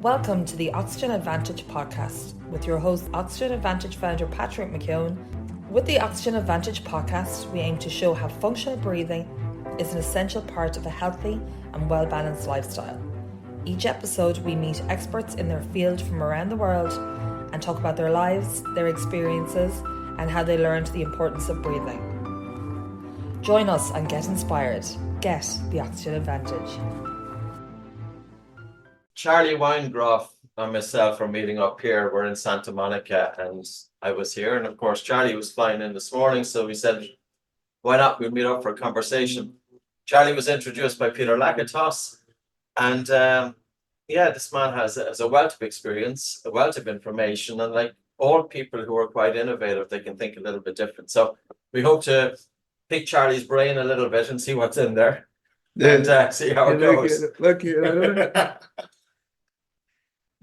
Welcome to the Oxygen Advantage podcast with your host, Oxygen Advantage founder Patrick McKeown. With the Oxygen Advantage podcast, we aim to show how functional breathing is an essential part of a healthy and well-balanced lifestyle. Each episode, we meet experts in their field from around the world and talk about their lives, their experiences, and how they learned the importance of breathing. Join us and get inspired. Get the Oxygen Advantage. Charlie Weingroff and myself are meeting up here. We're in Santa Monica and I was here. And of course, Charlie was flying in this morning. So we said, why not? We'll meet up for a conversation. Charlie was introduced by Peter Lakatos. And this man has a wealth of experience, a wealth of information. And like all people who are quite innovative, they can think a little bit different. So we hope to pick Charlie's brain a little bit and see what's in there. And see how it goes.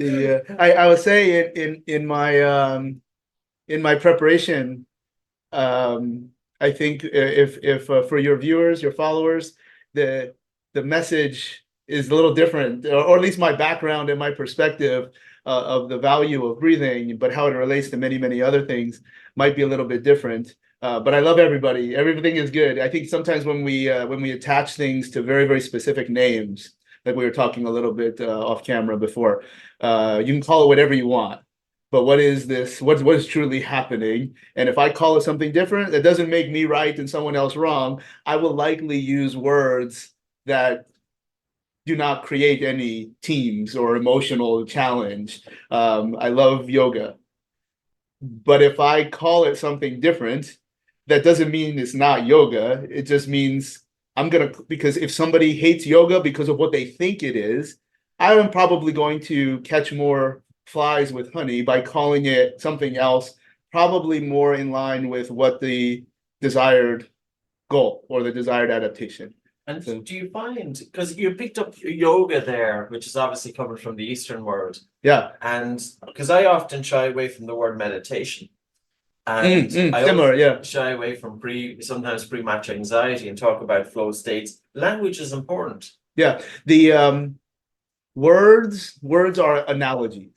I would say in my preparation, I think if for your viewers, your followers, the message is a little different, or at least my background and my perspective of the value of breathing, but how it relates to many other things might be a little bit different. But I love everybody. Everything is good. I think sometimes when we attach things to very specific names, like we were talking a little bit off camera before, you can call it whatever you want. But what is this? What is truly happening? And if I call it something different, that doesn't make me right and someone else wrong. I will likely use words that do not create any teams or emotional challenge. I love yoga. But if I call it something different, that doesn't mean it's not yoga. It just means because if somebody hates yoga because of what they think it is, I am probably going to catch more flies with honey by calling it something else, probably more in line with what the desired goal or the desired adaptation. And so, do you find, because you picked up yoga there, which is obviously coming from the Eastern world. Yeah. And because I often shy away from the word meditation. And I similar, yeah. shy away from sometimes pre-match anxiety and talk about flow states. Language is important. Yeah. The words are analogies.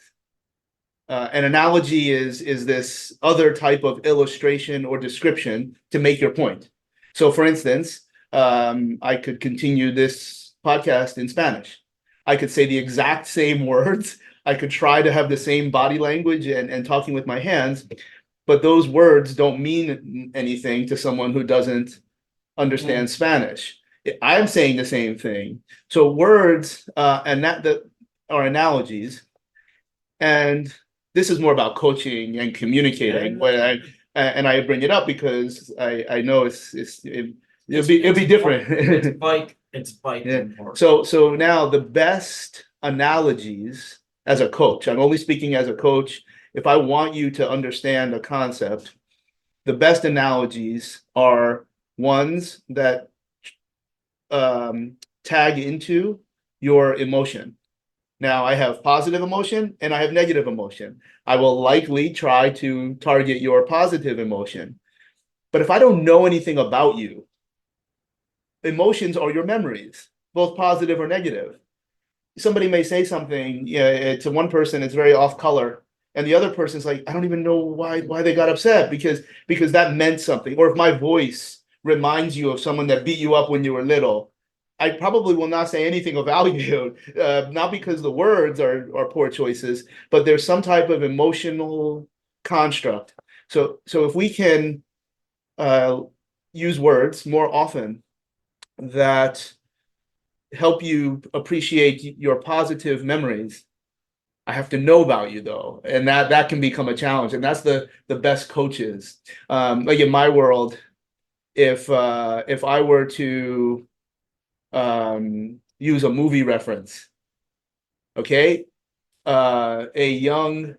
An analogy is this other type of illustration or description to make your point. So for instance, I could continue this podcast in Spanish. I could say the exact same words. I could try to have the same body language and talking with my hands, but those words don't mean anything to someone who doesn't understand Spanish. I'm saying the same thing. So words and that are analogies. And this is more about coaching and communicating. And I bring it up because I know it'll be different. It's important. So now the best analogies as a coach, I'm only speaking as a coach. If I want you to understand a concept, the best analogies are ones that tag into your emotion. Now, I have positive emotion and I have negative emotion. I will likely try to target your positive emotion. But if I don't know anything about you, emotions are your memories, both positive or negative. Somebody may say something, to one person, it's very off color. And the other person's like, I don't even know why they got upset because that meant something. Or if my voice reminds you of someone that beat you up when you were little, I probably will not say anything of value, not because the words are poor choices, but there's some type of emotional construct. So if we can use words more often that help you appreciate your positive memories, I have to know about you though, and that can become a challenge, and that's the best coaches. Like in my world, if I were to use a movie reference, okay, a young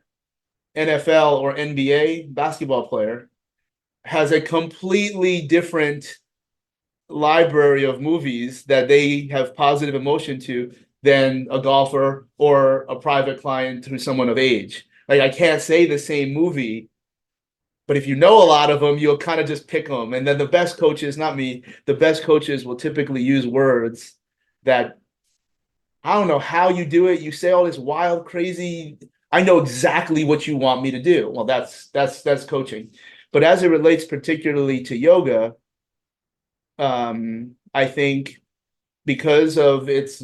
NFL or NBA basketball player has a completely different library of movies that they have positive emotion to than a golfer or a private client who's someone of age. Like I can't say the same movie, but if you know a lot of them, you'll kind of just pick them. And then the best coaches, not me, the best coaches will typically use words that I don't know how you do it. You say all this wild, crazy. I know exactly what you want me to do. Well, that's coaching. But as it relates particularly to yoga, I think because of its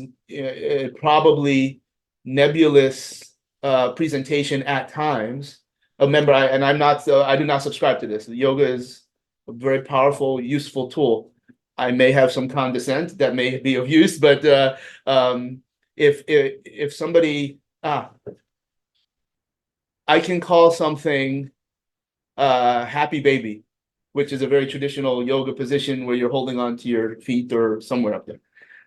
probably nebulous presentation at times. Remember, I do not subscribe to this. Yoga is a very powerful, useful tool. I may have some condescent that may be of use, but if somebody I can call something happy baby, which is a very traditional yoga position where you're holding on to your feet or somewhere up there.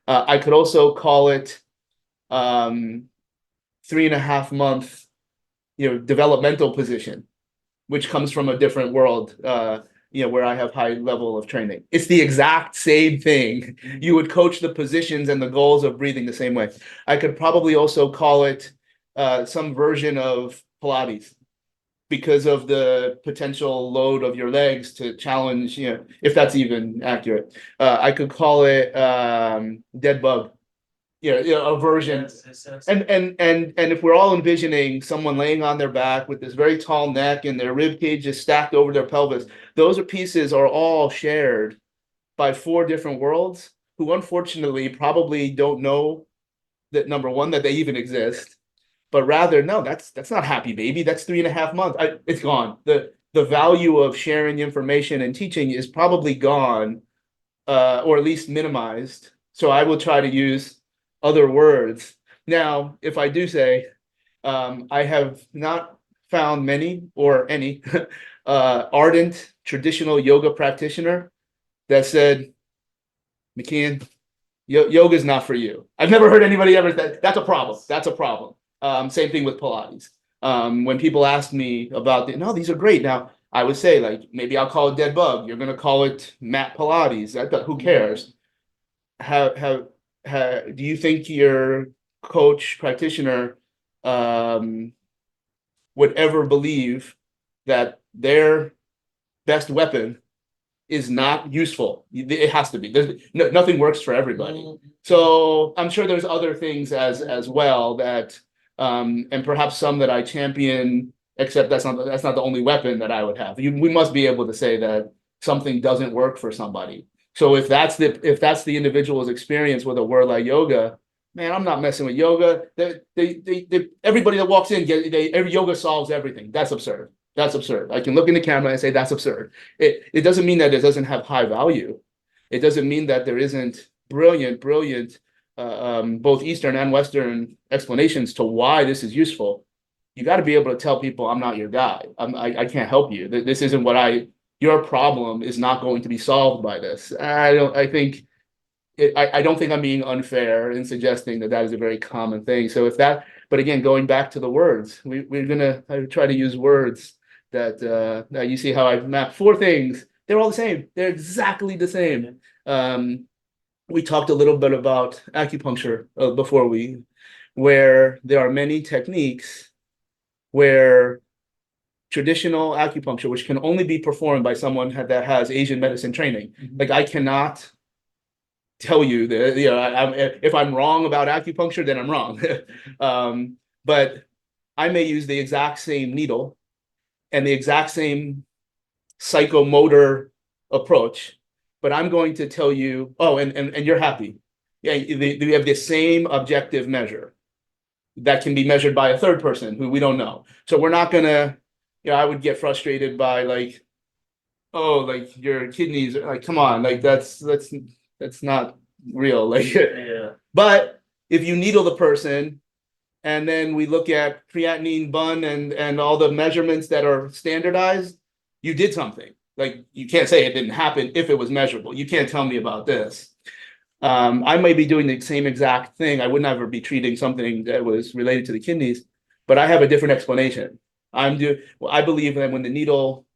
I could also call it 3.5 month, developmental position, which comes from a different world, where I have high level of training. It's the exact same thing. You would coach the positions and the goals of breathing the same way. I could probably also call it some version of Pilates because of the potential load of your legs to challenge, if that's even accurate. I could call it dead bug, a version. Yes. And if we're all envisioning someone laying on their back with this very tall neck and their rib cage is stacked over their pelvis, those pieces are all shared by 4 different worlds who unfortunately probably don't know that, number one, that they even exist, but rather, no, that's not happy baby. That's 3.5 months. It's gone. The value of sharing information and teaching is probably gone, or at least minimized. So I will try to use other words. Now, if I do say, I have not found many or any ardent traditional yoga practitioner that said, McKeown, yoga is not for you. I've never heard anybody ever say that's a problem. That's a problem. Same thing with Pilates. When people ask me about no, these are great. Now, I would say, like, maybe I'll call it dead bug. You're going to call it mat Pilates. Who cares? Do you think your coach practitioner would ever believe that their best weapon is not useful? It has to be. Nothing works for everybody. So I'm sure there's other things as well that and perhaps some that I champion, except that's not the only weapon that I would have. We must be able to say that something doesn't work for somebody. So if that's the individual's experience with a word like yoga, man, I'm not messing with yoga. Everybody that walks in, every yoga solves everything. That's absurd. That's absurd. I can look in the camera and say that's absurd. It doesn't mean that it doesn't have high value. It doesn't mean that there isn't brilliant both Eastern and Western explanations to why this is useful. You got to be able to tell people, I'm not your guy. I can't help you. This isn't your problem is not going to be solved by this. I don't think I'm being unfair in suggesting that is a very common thing. So but again, going back to the words, I try to use words that you see how I've mapped 4 things. They're all the same. They're exactly the same. We talked a little bit about acupuncture before where there are many techniques where traditional acupuncture, which can only be performed by someone that has Asian medicine training. Like, I cannot tell you that, if I'm wrong about acupuncture, then I'm wrong. But I may use the exact same needle and the exact same psychomotor approach, but I'm going to tell you, and you're happy. Yeah, we have the same objective measure that can be measured by a third person who we don't know. So we're not gonna, I would get frustrated by like, oh, like your kidneys, like, come on, like that's not real. Like, Yeah. But if you needle the person and then we look at creatinine bun and all the measurements that are standardized, you did something. Like, you can't say it didn't happen if it was measurable. You can't tell me about this. I may be doing the same exact thing. I would never be treating something that was related to the kidneys, but I have a different explanation. I believe that when the needle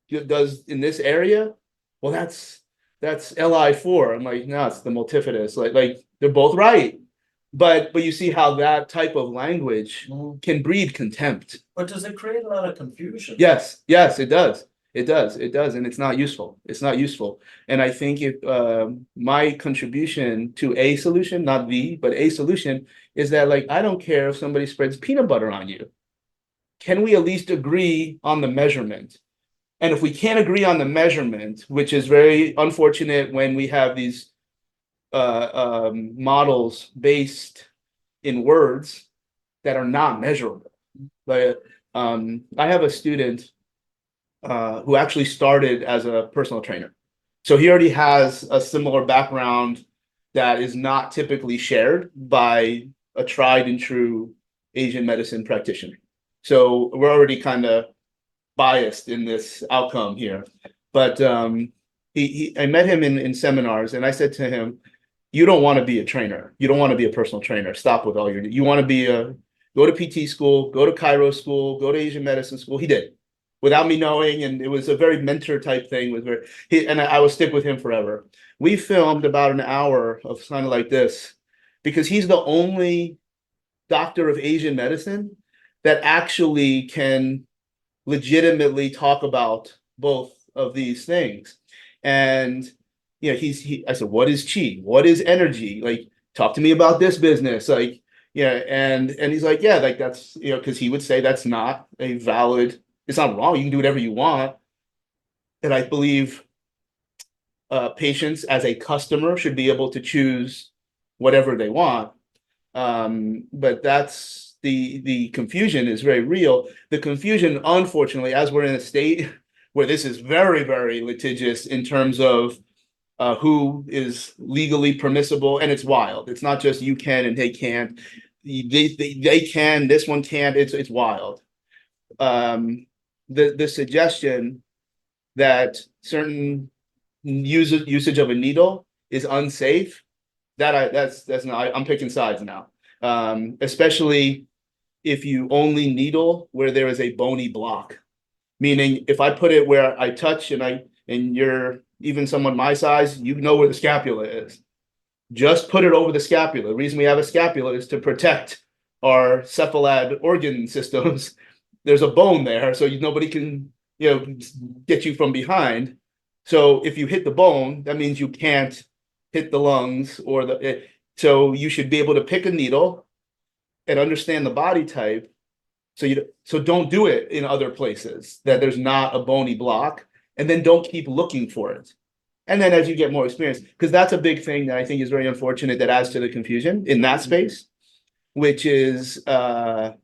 does in this area, well, that's Li4. I'm like, no, it's the multifidus. Like they're both right. But you see how that type of language can breed contempt. But does it create a lot of confusion? Yes, it does. It does, and it's not useful. It's not useful. And I think if my contribution to a solution, not the, but a solution, is that like I don't care if somebody spreads peanut butter on you. Can we at least agree on the measurement? And if we can't agree on the measurement, which is very unfortunate when we have these models based in words that are not measurable. Like I have a student who actually started as a personal trainer. So he already has a similar background that is not typically shared by a tried and true Asian medicine practitioner. So we're already kind of biased in this outcome here. But I met him in seminars, and I said to him, you don't want to be a trainer. You don't want to be a personal trainer. Stop with all you want to be go to PT school, go to Cairo school, go to Asian medicine school. He did without me knowing. And it was a very mentor type thing with I will stick with him forever. We filmed about an hour of kind of like this because he's the only doctor of Asian medicine that actually can legitimately talk about both of these things. And I said, what is chi? What is energy? Like, talk to me about this business. Like, and he's like, yeah, like that's because he would say that's not a valid, it's not wrong. You can do whatever you want. And I believe patients as a customer should be able to choose whatever they want. But that's the confusion is very real. The confusion, unfortunately, as we're in a state where this is very, very litigious in terms of who is legally permissible, and it's wild. It's not just you can and they can't. They can, this one can't. It's wild. The suggestion that certain usage of a needle is unsafe, that's not. I'm picking sides now. Especially if you only needle where there is a bony block. Meaning, if I put it where I touch and you're even someone my size, you know where the scapula is. Just put it over the scapula. The reason we have a scapula is to protect our cephalad organ systems. There's a bone there, so nobody can get you from behind. So if you hit the bone, that means you can't hit the lungs or so you should be able to pick a needle and understand the body type. So don't do it in other places that there's not a bony block, and then don't keep looking for it. And then as you get more experience, because that's a big thing that I think is very unfortunate that adds to the confusion in that space, which is Mr.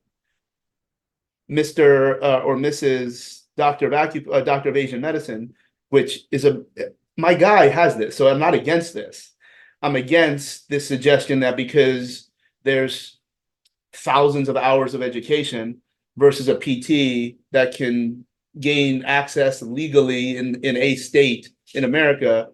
Or Mrs. Doctor of Asian medicine, which is my guy has this, so I'm not against this. I'm against this suggestion that because there's thousands of hours of education versus a PT that can gain access legally in a state in America,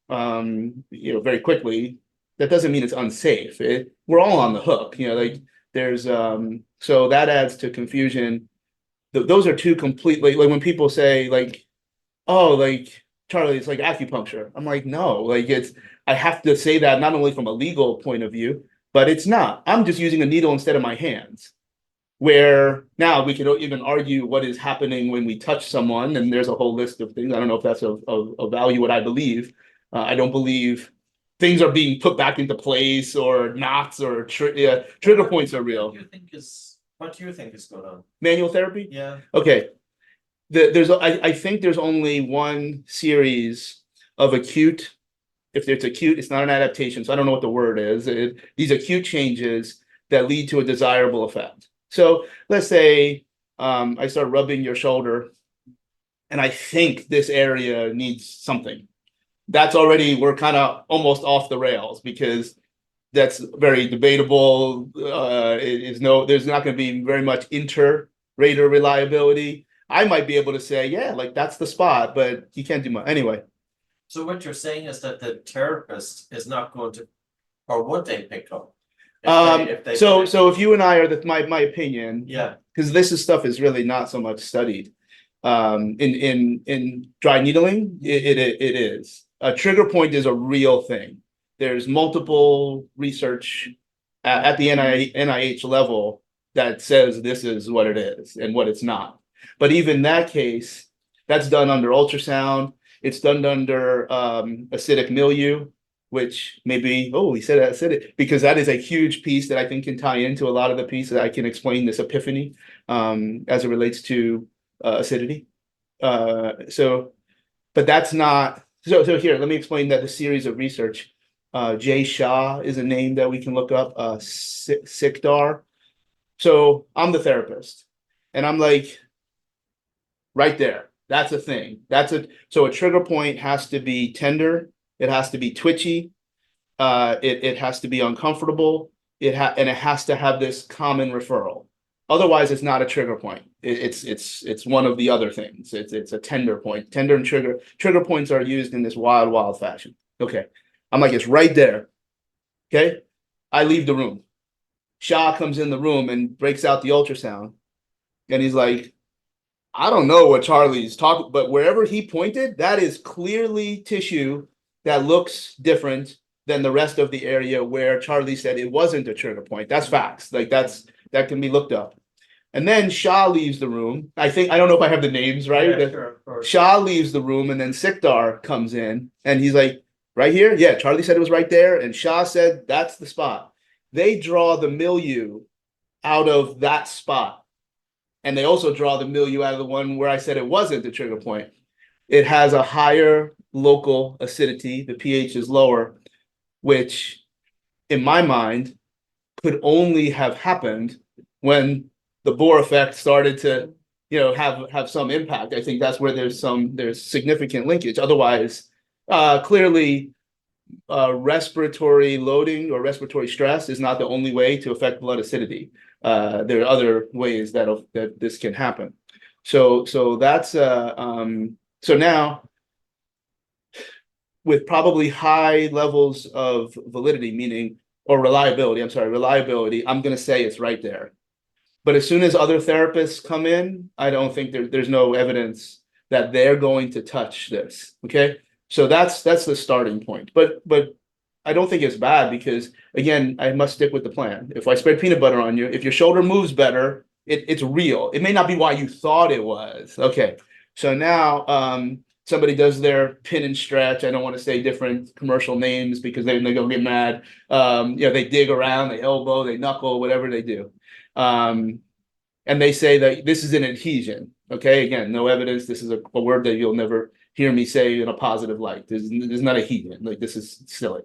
very quickly, that doesn't mean it's unsafe. We're all on the hook, like there's so that adds to confusion. Those are two completely, like when people say like, oh, like Charlie, it's like acupuncture. I'm like, no, like I have to say that not only from a legal point of view, but it's not. I'm just using a needle instead of my hands. Where now we could even argue what is happening when we touch someone, and there's a whole list of things. I don't know if that's of value what I believe. I don't believe things are being put back into place or knots or trigger points are real. What do you think is going on? Manual therapy? Yeah. Okay. I think there's only one series of acute. If it's acute, it's not an adaptation. So I don't know what the word is. These acute changes that lead to a desirable effect. So let's say I start rubbing your shoulder and I think this area needs something. That's already, we're kind of almost off the rails because that's very debatable. There's not going to be very much inter-rater reliability. I might be able to say, yeah, like that's the spot, but you can't do much. Anyway. So what you're saying is that the therapist is not going to, or would they pick up? So if you and I are my opinion, yeah, because this stuff is really not so much studied. In dry needling, it is. A trigger point is a real thing. There's multiple research at the NIH level that says this is what it is and what it's not. But even in that case, That's done under ultrasound. It's done under acidic milieu, which maybe, oh, he said acidic, because that is a huge piece that I think can tie into a lot of the pieces. I can explain this epiphany as it relates to acidity. But that's not, so here, let me explain that the series of research. Jay Shah is a name that we can look up, Sikdar. So I'm the therapist, and I'm like, right there. That's a thing. So a trigger point has to be tender. It has to be twitchy. It has to be uncomfortable. And it has to have this common referral. Otherwise, it's not a trigger point. It's one of the other things. It's a tender point. Tender and trigger points are used in this wild fashion. Okay, I'm like, it's right there. Okay, I leave the room. Shah comes in the room and breaks out the ultrasound, and he's like, I don't know what Charlie's talking, but wherever he pointed, that is clearly tissue that looks different than the rest of the area where Charlie said it wasn't a trigger point. That's facts. Like that can be looked up. And then Shah leaves the room. I don't know if I have the names right. Yeah, sure, of course. Shah leaves the room, and then Sikdar comes in, and he's like, right here? Yeah, Charlie said it was right there, and Shah said that's the spot. They draw the milieu out of that spot. And they also draw the milieu out of the one where I said it wasn't the trigger point. It has a higher local acidity. The pH is lower, which in my mind could only have happened when the Bohr effect started to, have some impact. I think that's where there's significant linkage. Otherwise, clearly, respiratory loading or respiratory stress is not the only way to affect blood acidity. There are other ways that this can happen. So that's so now with probably high levels of validity, reliability, I'm going to say it's right there. But as soon as other therapists come in, I don't think there's no evidence that they're going to touch this. Okay, so that's the starting point. But I don't think it's bad because, again, I must stick with the plan. If I spread peanut butter on you, if your shoulder moves better, it's real. It may not be why you thought it was. Okay, so now somebody does their pin and stretch. I don't want to say different commercial names because they're going to get mad. They dig around, they elbow, they knuckle, whatever they do. And they say that this is an adhesion. Okay, again, no evidence. This is a word that you'll never hear me say in a positive light. There's not adhesion. Like, this is silly.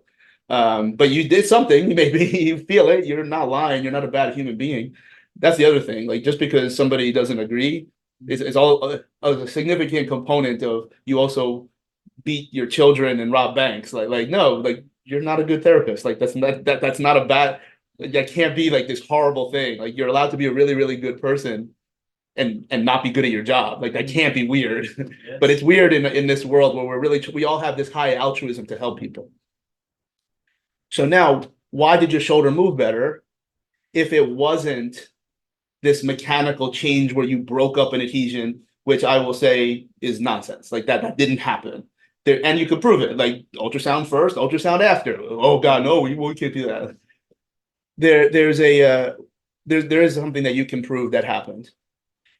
But you did something, maybe you feel it, you're not lying, you're not a bad human being. That's the other thing. Like, just because somebody doesn't agree is all a significant component of you also beat your children and rob banks. Like no, like you're not a good therapist. Like that's not a bad, that can't be like this horrible thing. Like, you're allowed to be a really good person and not be good at your job. Like, that can't be weird. Yes. But it's weird in this world where we all have this high altruism to help people. So now, why did your shoulder move better if it wasn't this mechanical change where you broke up an adhesion, which I will say is nonsense. Like that didn't happen. And you could prove it, like ultrasound first, ultrasound after. Oh God, no, we can't do that. There is something that you can prove that happened.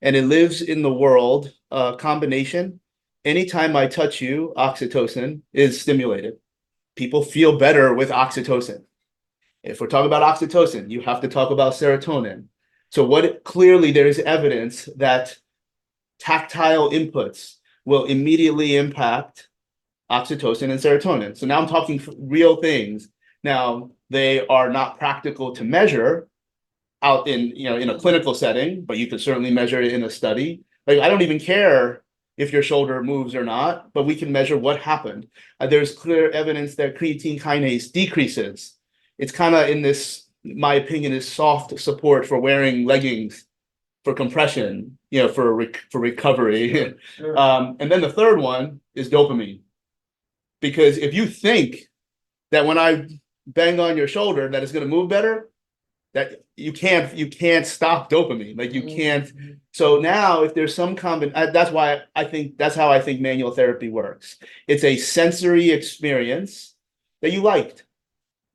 And it lives in the world, combination. Anytime I touch you, oxytocin is stimulated. People feel better with oxytocin. If we're talking about oxytocin, you have to talk about serotonin. So clearly there is evidence that tactile inputs will immediately impact oxytocin and serotonin. So now I'm talking real things. Now, they are not practical to measure out in a clinical setting, but you could certainly measure it in a study. Like, I don't even care if your shoulder moves or not, but we can measure what happened. There's clear evidence that creatine kinase decreases. It's kind of in this, my opinion, is soft support for wearing leggings for compression, for recovery. Sure. And then the third one is dopamine. Because if you think that when I bang on your shoulder that it's going to move better, that you can't stop dopamine. Like, you can't. So now if there's some that's how I think manual therapy works. It's a sensory experience that you liked.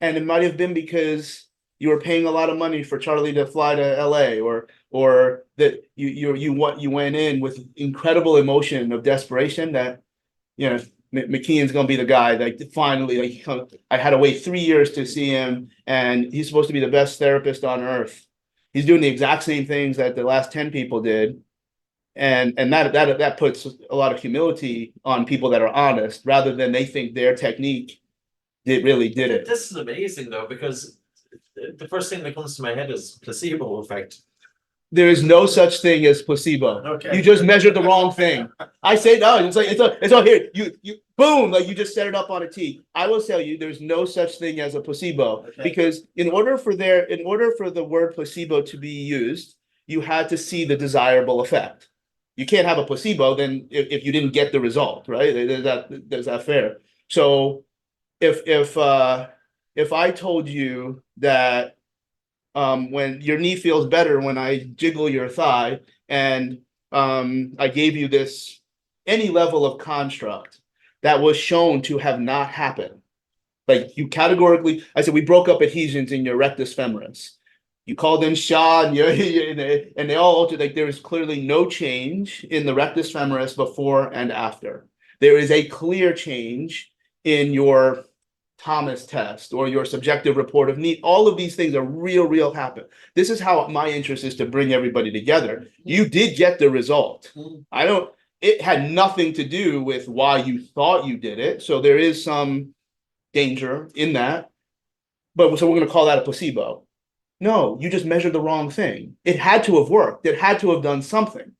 And it might have been because you were paying a lot of money for Charlie to fly to LA, or that you went in with incredible emotion of desperation that, McKeown's gonna be the guy that finally, I had to wait 3 years to see him, and he's supposed to be the best therapist on earth. He's doing the exact same things that the last 10 people did. And that puts a lot of humility on people that are honest, rather than they think their technique really did it. This is amazing though, because the first thing that comes to my head is placebo effect. There is no such thing as placebo. Okay. You just measured the wrong thing. I say no. It's like it's all here. You boom, like you just set it up on a tee. I will tell you, there's no such thing as a placebo, because in order for the word placebo to be used, you had to see the desirable effect. You can't have a placebo then if you didn't get the result, right? There's that fair. So if I told you that when your knee feels better when I jiggle your thigh, and I gave you this any level of construct that was shown to have not happened, like you categorically, I said we broke up adhesions in your rectus femoris. You called in Shaw, and they all altered. Like there is clearly no change in the rectus femoris before and after. There is a clear change in your Thomas test or your subjective report of need. All of these things are real happen. This is how my interest is to bring everybody together. You did get the result. It had nothing to do with why you thought you did it. So there is some danger in that. But so we're going to call that a placebo. No, you just measured the wrong thing. It had to have worked. It had to have done something.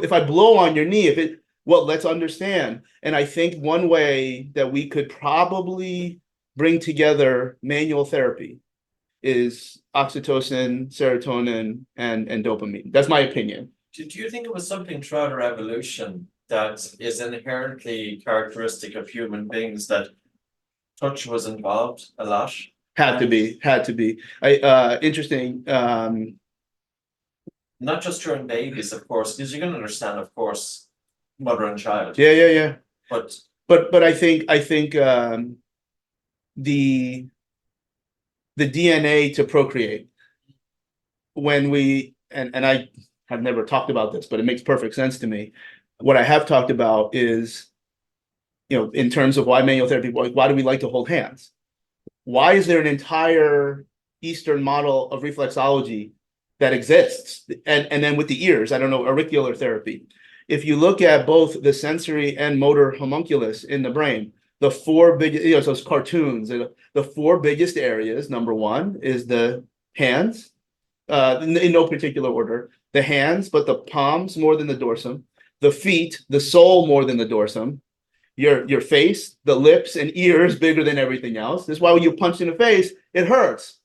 If I blow on your knee, let's understand. And I think one way that we could probably bring together manual therapy is oxytocin, serotonin, and dopamine. That's my opinion. Do you think it was something throughout our evolution that is inherently characteristic of human beings, that touch was involved a lot? Had to be. Interesting. Not just during babies, of course, because you can understand, of course, mother and child. Yeah. But I think the DNA to procreate, when we and I have never talked about this, but it makes perfect sense to me. What I have talked about is, in terms of why manual therapy, why do we like to hold hands? Why is there an entire Eastern model of reflexology that exists? And then with the ears, I don't know, auricular therapy. If you look at both the sensory and motor homunculus in the brain, the four biggest, so it's cartoons, the four biggest areas, number one is the hands, in no particular order, the hands, but the palms more than the dorsum, the feet, the sole more than the dorsum, your face, the lips and ears bigger than everything else. This is why when you punch in the face, it hurts.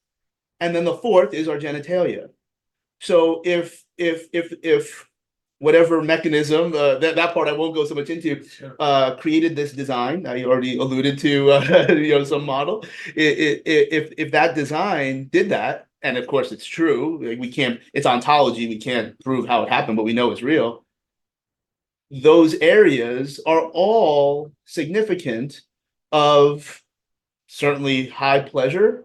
And then the fourth is our genitalia. So if whatever mechanism, that part I won't go so much into, created this design, I already alluded to some model. If that design did that, and of course it's true, we can't, it's ontology, we can't prove how it happened, but we know it's real. Those areas are all significant of certainly high pleasure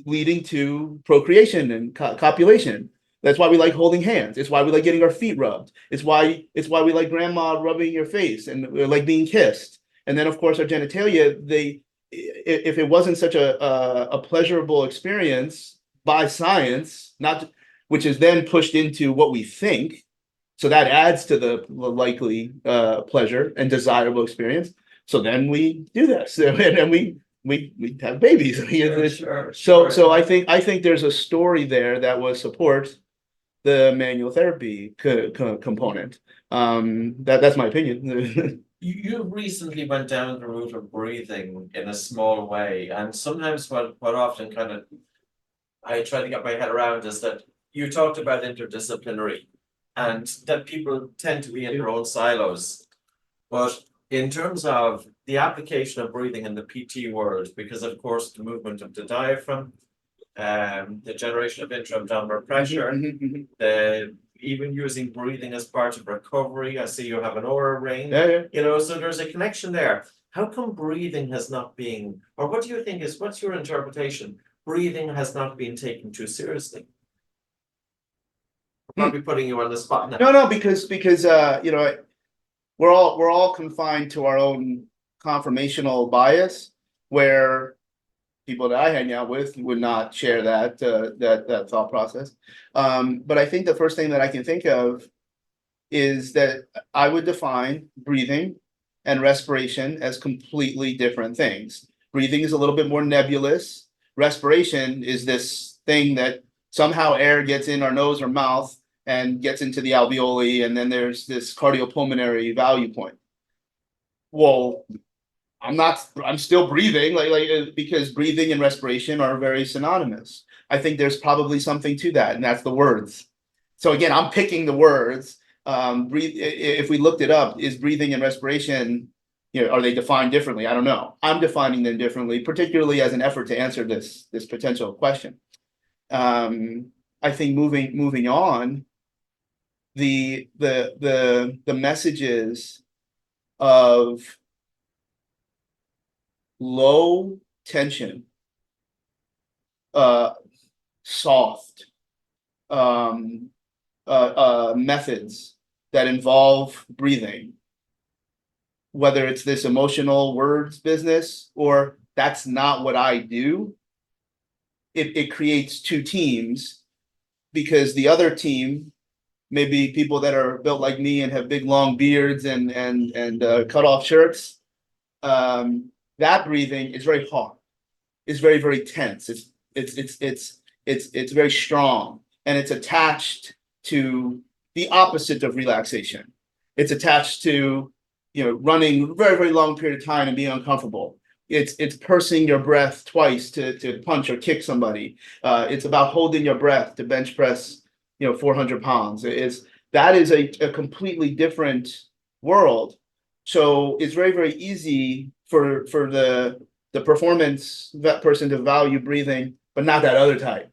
leading to procreation and copulation. That's why we like holding hands. It's why we like getting our feet rubbed. It's why we like grandma rubbing your face, and we like being kissed. And then of course our genitalia, if it wasn't such a pleasurable experience by science, which is then pushed into what we think, so that adds to the likely pleasure and desirable experience. So then we do this, and then we have babies. Sure. So I think there's a story there that will support the manual therapy component. That's my opinion. You recently went down the route of breathing in a small way, and sometimes what often kind of I try to get my head around is that you talked about interdisciplinary, and that people tend to be in their own silos. But in terms of the application of breathing in the PT world, because of course the movement of the diaphragm, the generation of intra-abdominal pressure, even using breathing as part of recovery. I see you have an aura ring. Yeah. So there's a connection there. How come breathing has not been, or what do you think what's your interpretation? breathing has not been taken too seriously. Probably putting you on the spot now. No, because you know, we're all confined to our own confirmational bias, where people that I hang out with would not share that thought process. But I think the first thing that I can think of is that I would define breathing and respiration as completely different things. Breathing is a little bit more nebulous. Respiration is this thing that somehow air gets in our nose or mouth and gets into the alveoli, and then there's this cardiopulmonary value point. Well, I'm still breathing, because breathing and respiration are very synonymous. I think there's probably something to that, and that's the words. So again, I'm picking the words. If we looked it up, is breathing and respiration, you know, are they defined differently? I don't know. I'm defining them differently, particularly as an effort to answer this potential question. I think moving on, the messages of low tension, soft methods that involve breathing, whether it's this emotional words business or that's not what I do, it creates two teams, because the other team, maybe people that are built like me and have big long beards and cut off shirts, that breathing is very hard. It's very, very tense. It's very strong, and it's attached to the opposite of relaxation. It's attached to, you know, running a very, very long period of time and being uncomfortable. It's pursing your breath twice to punch or kick somebody. It's about holding your breath to bench press, you know, 400 pounds. That is a completely different world. So it's very, very easy for the performance that person to value breathing, but not that other type.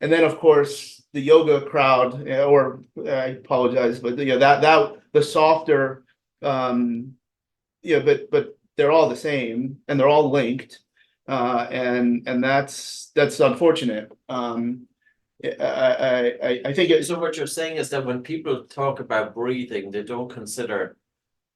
And then of course the yoga crowd, or I apologize, but you know, that the softer, but they're all the same and they're all linked, and that's unfortunate. I think So what you're saying is that when people talk about breathing, they don't consider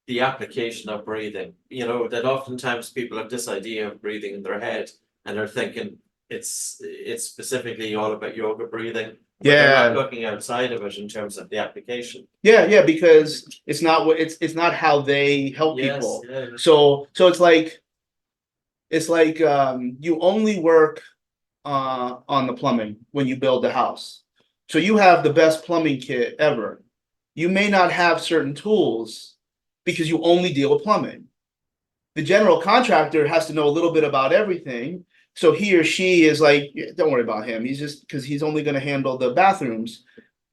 the application of breathing. You know, that oftentimes people have this idea of breathing in their head and they're thinking it's specifically all about yoga breathing. But they're not looking outside of it in terms of the application. Yeah, because it's not how they help people. Yeah. So it's like you only work on the plumbing when you build the house. So you have the best plumbing kit ever. You may not have certain tools because you only deal with plumbing. The general contractor has to know a little bit about everything. So he or she is like, don't worry about him. He's just, because he's only going to handle the bathrooms,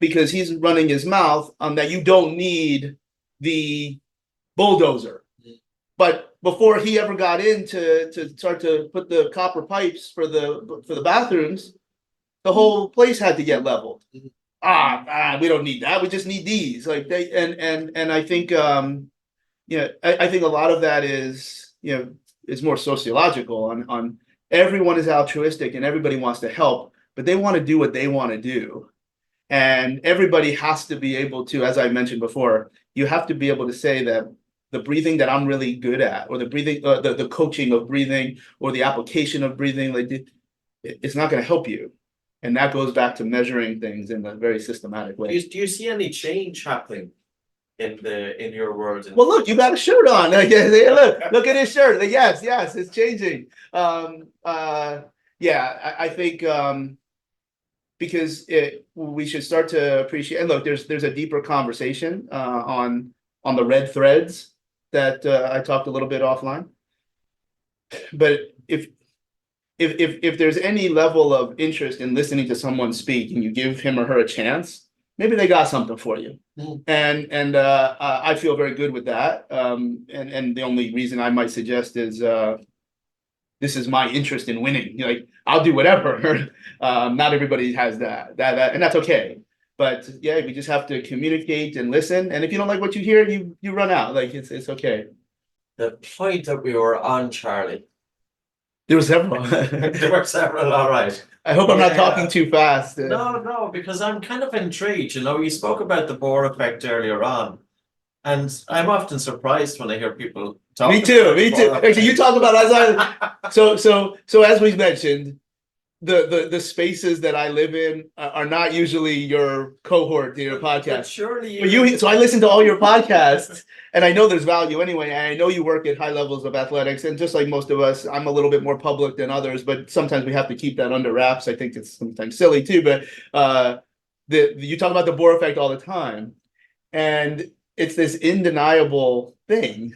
because he's running his mouth on that. You don't need the bulldozer. But before he ever got in to start to put the copper pipes for the bathrooms, the whole place had to get leveled. We don't need that. We just need these. Like they and I think I think a lot of that is, you know, is more sociological on everyone is altruistic and everybody wants to help, but they want to do what they want to do. And everybody has to be able to, as I mentioned before, you have to be able to say that the breathing that I'm really good at, or the breathing, the coaching of breathing, or the application of breathing, like it's not going to help you. And that goes back to measuring things in a very systematic way. Do you see any change happening in your world? Well, look, you got a shirt on. Look at his shirt. Yes, it's changing. I think because we should start to appreciate. And look, there's a deeper conversation on the red threads that I talked a little bit offline. But if there's any level of interest in listening to someone speak and you give him or her a chance, maybe they got something for you. And I feel very good with that. And the only reason I might suggest is this is my interest in winning. Like, I'll do whatever. Not everybody has that, and that's okay. But yeah, we just have to communicate and listen. And if you don't like what you hear, you run out. Like it's okay. The point that we were on, Charlie, There were several. There were several, all right. I hope I'm not Yeah. talking too fast. No, because I'm kind of intrigued. You spoke about the Bohr effect earlier on, and I'm often surprised when I hear people talk. Me too. about the Me too. Bohr Actually, you effect. talk about so as we've mentioned, the spaces that I live in are not usually your cohort to your But podcast. surely But so I listen to all your podcasts, and I know there's value anyway. And I know you work at high levels of athletics, and just like most of us, I'm a little bit more public than others. But sometimes we have to keep that under wraps. I think it's sometimes silly too. But you talk about the Bohr effect all the time, and it's this undeniable thing.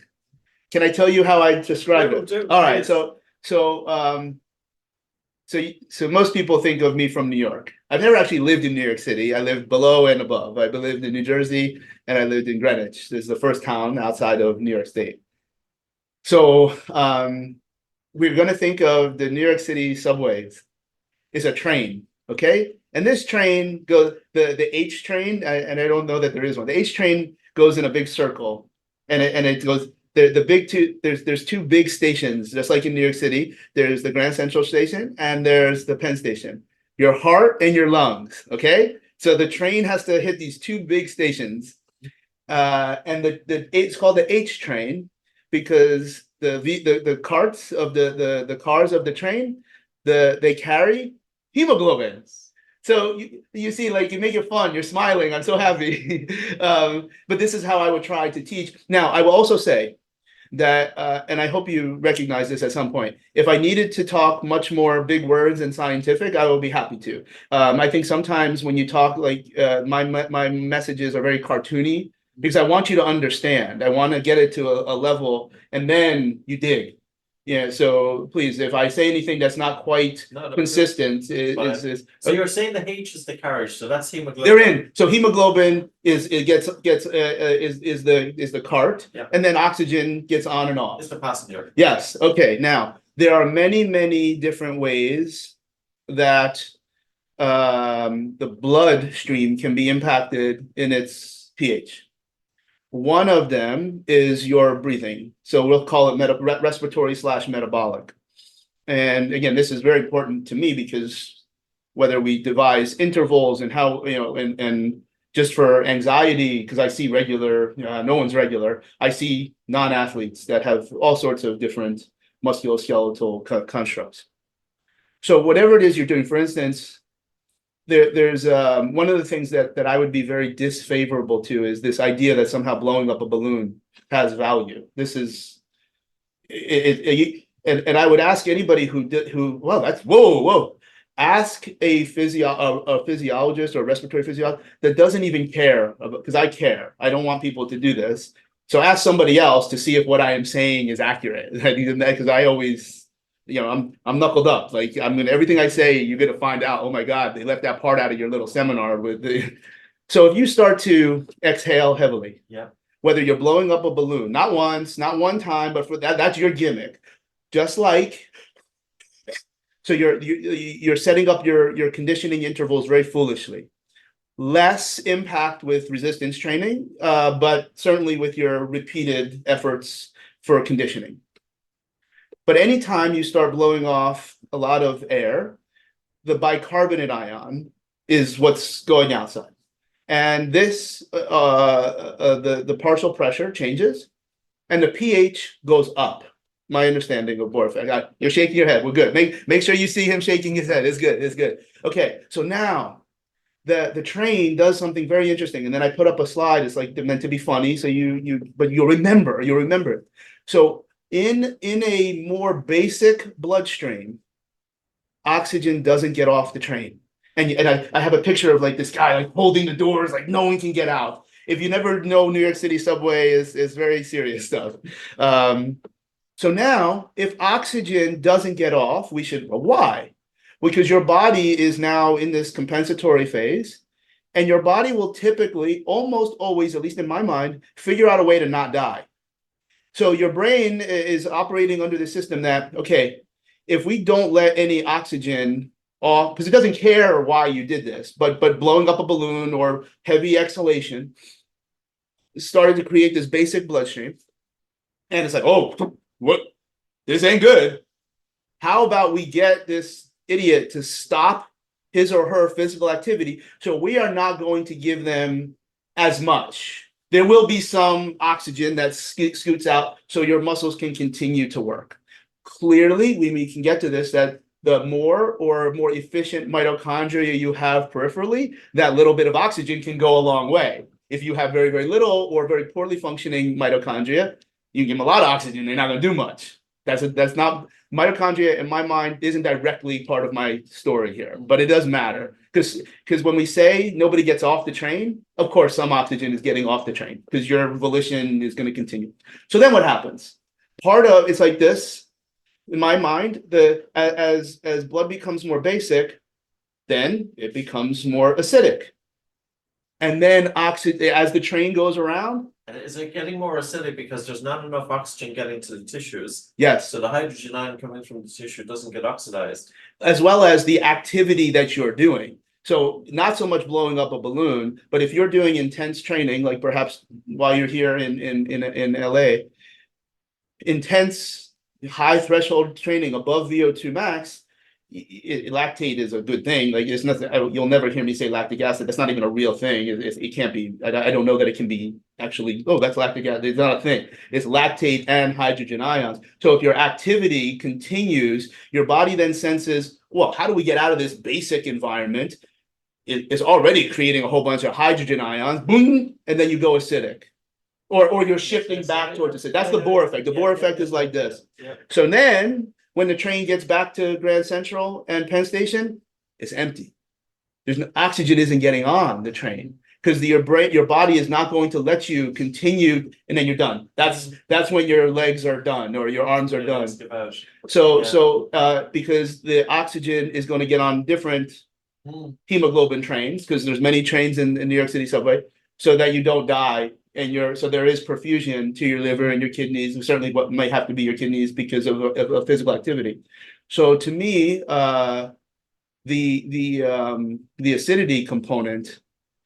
Can I tell you how I describe it? Do, All right. please. So most people think of me from New York. I've never actually lived in New York City. I lived below and above. I lived in New Jersey and I lived in Greenwich. This is the first town outside of New York State. So we're going to think of the New York City subways is a train, okay? And this train goes, the H train, and I don't know that there is one. The H train goes in a big circle, and it goes. The big two, there's two big stations, just like in New York City. There's the Grand Central Station and there's the Penn Station. Your heart and your lungs, okay? So the train has to hit these two big stations, and it's called the H train because the carts of the cars of the train, they carry hemoglobin. So you see, like, you make it fun. You're smiling. I'm so happy. But this is how I would try to teach. Now, I will also say that, and I hope you recognize this at some point, if I needed to talk much more big words and scientific, I will be happy to. I think sometimes when you talk, like, my messages are very cartoony because I want you to understand. I want to get it to a level, and then you dig. Yeah, so please, if I say anything that's not quite consistent, So you're saying the H is the carriage, so that's hemoglobin. they're in. So hemoglobin is the cart, Yeah. and then oxygen gets on and off. It's the passenger. Yes. Okay. Now there are many different ways that the bloodstream can be impacted in its pH. One of them is your breathing. So we'll call it respiratory/metabolic. And again, this is very important to me because whether we devise intervals and how, and just for anxiety, because I see no one's regular. I see non-athletes that have all sorts of different musculoskeletal constructs. So whatever it is you're doing, for instance, there's one of the things that I would be very disfavorable to is this idea that somehow blowing up a balloon has value. This is and I would ask anybody well, that's whoa. Ask a physiologist or a respiratory physiologist that doesn't even care because I care. I don't want people to do this. So ask somebody else to see if what I am saying is accurate. Because I always, I'm knuckled up. Like, everything I say, you're gonna find out. Oh my God, they left that part out of your little seminar with the. So if you start to exhale heavily, yeah, whether you're blowing up a balloon, not once, not one time, but for that's your gimmick. Just like, so you're setting up your conditioning intervals very foolishly. Less impact with resistance training, but certainly with your repeated efforts for conditioning. But anytime you start blowing off a lot of air, the bicarbonate ion is what's going outside. And this, the partial pressure changes and the pH goes up. My understanding of Bohr effect. You're shaking your head. We're good. Make sure you see him shaking his head. It's good. Okay, so now the train does something very interesting. And then I put up a slide. It's like meant to be funny. So but you'll remember it. So in a more basic bloodstream, oxygen doesn't get off the train. And I have a picture of like this guy like holding the doors, like no one can get out. If you never know, New York City subway is very serious stuff. So now, if oxygen doesn't get off, why? Because your body is now in this compensatory phase, and your body will typically, almost always, at least in my mind, figure out a way to not die. So your brain is operating under the system that, okay, if we don't let any oxygen off, because it doesn't care why you did this, but blowing up a balloon or heavy exhalation started to create this basic bloodstream. And it's like, oh, what? This ain't good. How about we get this idiot to stop his or her physical activity? So we are not going to give them as much. There will be some oxygen that scoots out so your muscles can continue to work. Clearly, we can get to this, that the more efficient mitochondria you have peripherally, that little bit of oxygen can go a long way. If you have very, very little or very poorly functioning mitochondria, you give them a lot of oxygen, they're not going to do much. That's not mitochondria in my mind isn't directly part of my story here, but it does matter because when we say nobody gets off the train, of course some oxygen is getting off the train because your volition is going to continue. So then what happens? Part of it's like this in my mind. As blood becomes more basic, then it becomes more acidic, and then as the train goes around. And is it getting more acidic because there's not enough oxygen getting to the tissues? Yes. So the hydrogen ion coming from the tissue doesn't get oxidized. As well as the activity that you're doing. So not so much blowing up a balloon, but if you're doing intense training, like perhaps while you're here in LA, intense high threshold training above VO2 max, lactate is a good thing. Like it's nothing. You'll never hear me say lactic acid. That's not even a real thing. It can't be. I don't know that it can be actually. Oh, that's lactic acid. It's not a thing. It's lactate and hydrogen ions. So if your activity continues, your body then senses, well, how do we get out of this basic environment? It's already creating a whole bunch of hydrogen ions. Boom, and then you go acidic. Or you're shifting back towards acidic. That's the Bohr effect. The Bohr effect is like this. So then when the train gets back to Grand Central and Penn Station, it's empty. There's no oxygen isn't getting on the train because your body is not going to let you continue, and then you're done. That's when your legs are done or your arms are done. So because the oxygen is going to get on different hemoglobin trains, because there's many trains in New York City subway, so that you don't die. And so there is perfusion to your liver and your kidneys, and certainly what might have to be your kidneys because of physical activity. So to me, the acidity component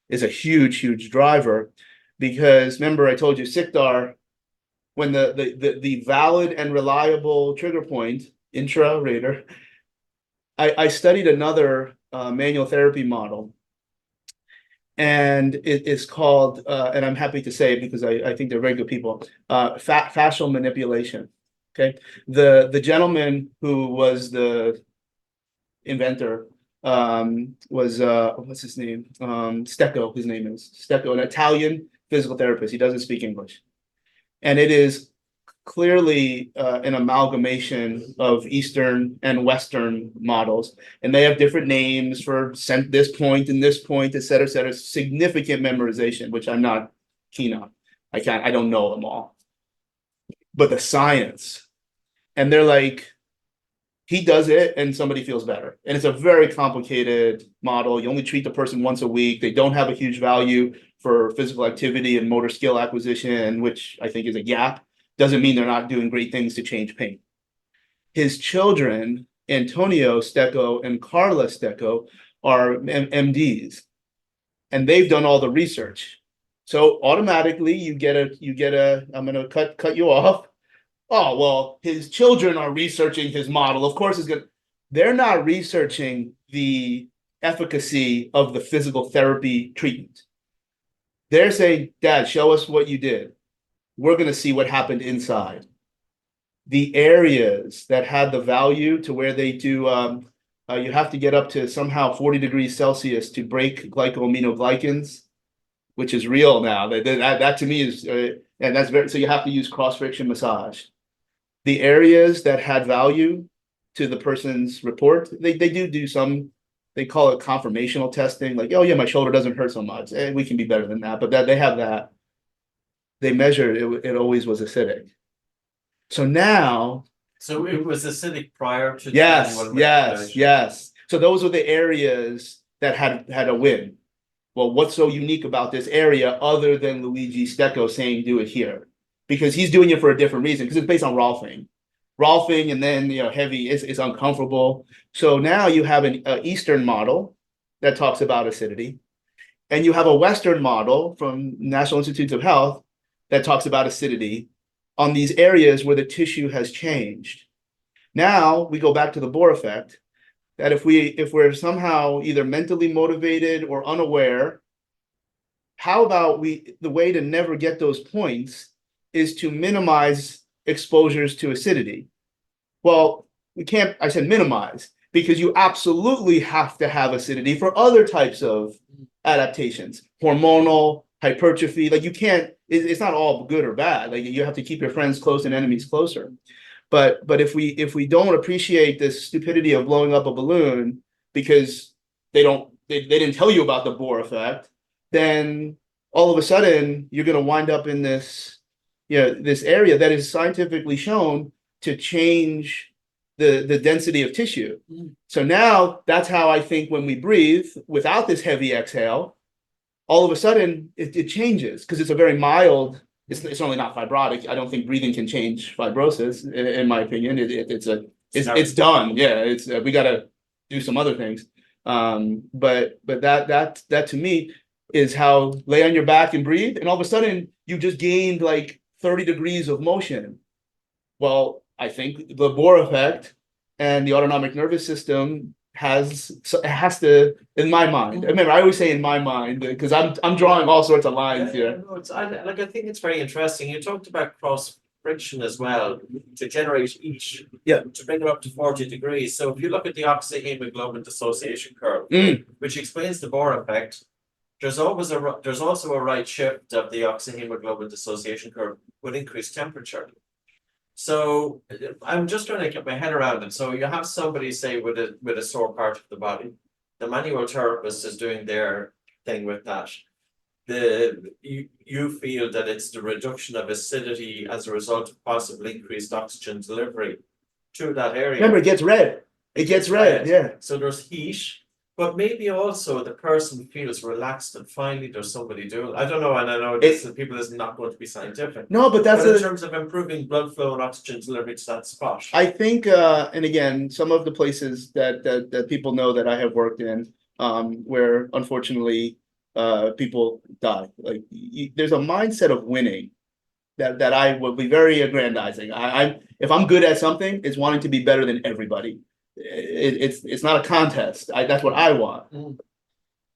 is a huge driver, because remember I told you SICDAR, when the valid and reliable trigger point intra-rater, I studied another manual therapy model. And it is called, and I'm happy to say it because I think they're very good people, fascial manipulation. Okay, the gentleman who was the inventor was what's his name? Stecco. His name is Stecco, an Italian physical therapist. He doesn't speak English, and it is clearly an amalgamation of Eastern and Western models, and they have different names for this point and this point, et cetera, significant memorization, which I'm not keen on. I don't know them all, but the science, and they're like, he does it and somebody feels better. And it's a very complicated model. You only treat the person once a week. They don't have a huge value for physical activity and motor skill acquisition, which I think is a gap. Doesn't mean they're not doing great things to change pain. His children, Antonio Stecco and Carla Stecco, are MDs, and they've done all the research. So automatically you get a, I'm going to cut you off. Oh, well, his children are researching his model. Of course, they're not researching the efficacy of the physical therapy treatment. They're saying, Dad, show us what you did. We're going to see what happened inside. The areas that had the value to where they do, you have to get up to somehow 40 degrees Celsius to break glycoaminoglycans, which is real now. That to me is, and that's very, so you have to use cross-friction massage. The areas that had value to the person's report, they do some, they call it conformational testing, like, oh yeah, my shoulder doesn't hurt so much. We can be better than that, but they have that. They measured it always was acidic. So now. So it was acidic prior to. Yes. So those were the areas that had a win. Well, what's so unique about this area other than Luigi Stecco saying do it here? Because he's doing it for a different reason, because it's based on Rolfing. Rolfing and then heavy is uncomfortable. So now you have an Eastern model that talks about acidity, and you have a Western model from National Institutes of Health that talks about acidity on these areas where the tissue has changed. Now we go back to the Bohr effect, that if we're somehow either mentally motivated or unaware, how about the way to never get those points is to minimize exposures to acidity. Well, we can't, I said minimize, because you absolutely have to have acidity for other types of adaptations, hormonal, hypertrophy. Like you can't, it's not all good or bad. Like you have to keep your friends close and enemies closer. But if we don't appreciate the stupidity of blowing up a balloon because they didn't tell you about the Bohr effect, then all of a sudden you're going to wind up in this, this area that is scientifically shown to change the density of tissue. So now that's how I think when we breathe without this heavy exhale, all of a sudden it changes because it's a very mild. It's certainly not fibrotic. I don't think breathing can change fibrosis, in my opinion. It's done. Yeah, we got to do some other things. But that to me is how lay on your back and breathe, and all of a sudden you just gained like 30 degrees of motion. Well, I think the Bohr effect and the autonomic nervous system has to, in my mind. Remember, I always say in my mind because I'm drawing all sorts of lines here. No, I think it's very interesting. You talked about cross friction as well to generate heat. Yeah. To bring it up to 40 degrees. So if you look at the oxyhemoglobin dissociation curve, which explains the Bohr effect, there's also a right shift of the oxyhemoglobin dissociation curve with increased temperature. So I'm just trying to get my head around it. So you have somebody, say, with a sore part of the body. The manual therapist is doing their thing with that. You feel that it's the reduction of acidity as a result of possibly increased oxygen delivery to that area. Remember, it gets red. It gets red. Yeah. So there's heat. But maybe also the person feels relaxed and finally there's somebody doing it. I don't know, and I know people is not going to be scientific. No, but in terms of improving blood flow and oxygen delivery to that spot. I think, and again, some of the places that people know that I have worked in, where unfortunately people die. Like there's a mindset of winning that I will be very aggrandizing. If I'm good at something, it's wanting to be better than everybody. It's not a contest. That's what I want.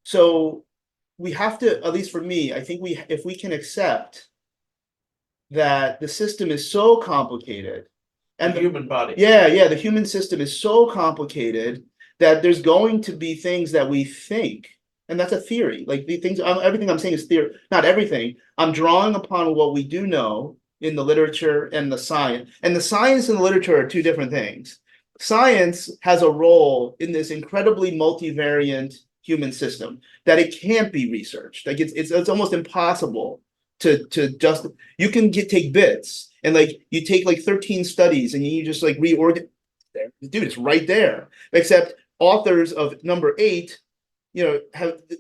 So we have to, at least for me, I think if we can accept that the system is so complicated, and the human body, the human system is so complicated that there's going to be things that we think, and that's a theory. Like the things, everything I'm saying is theory. Not everything. I'm drawing upon what we do know in the literature and the science. And the science and the literature are two different things. Science has a role in this incredibly multivariant human system that it can't be researched. Like it's almost impossible to just, you can take bits and like you take like 13 studies and you just like reorganize. Dude, it's right there. Except authors of number 8,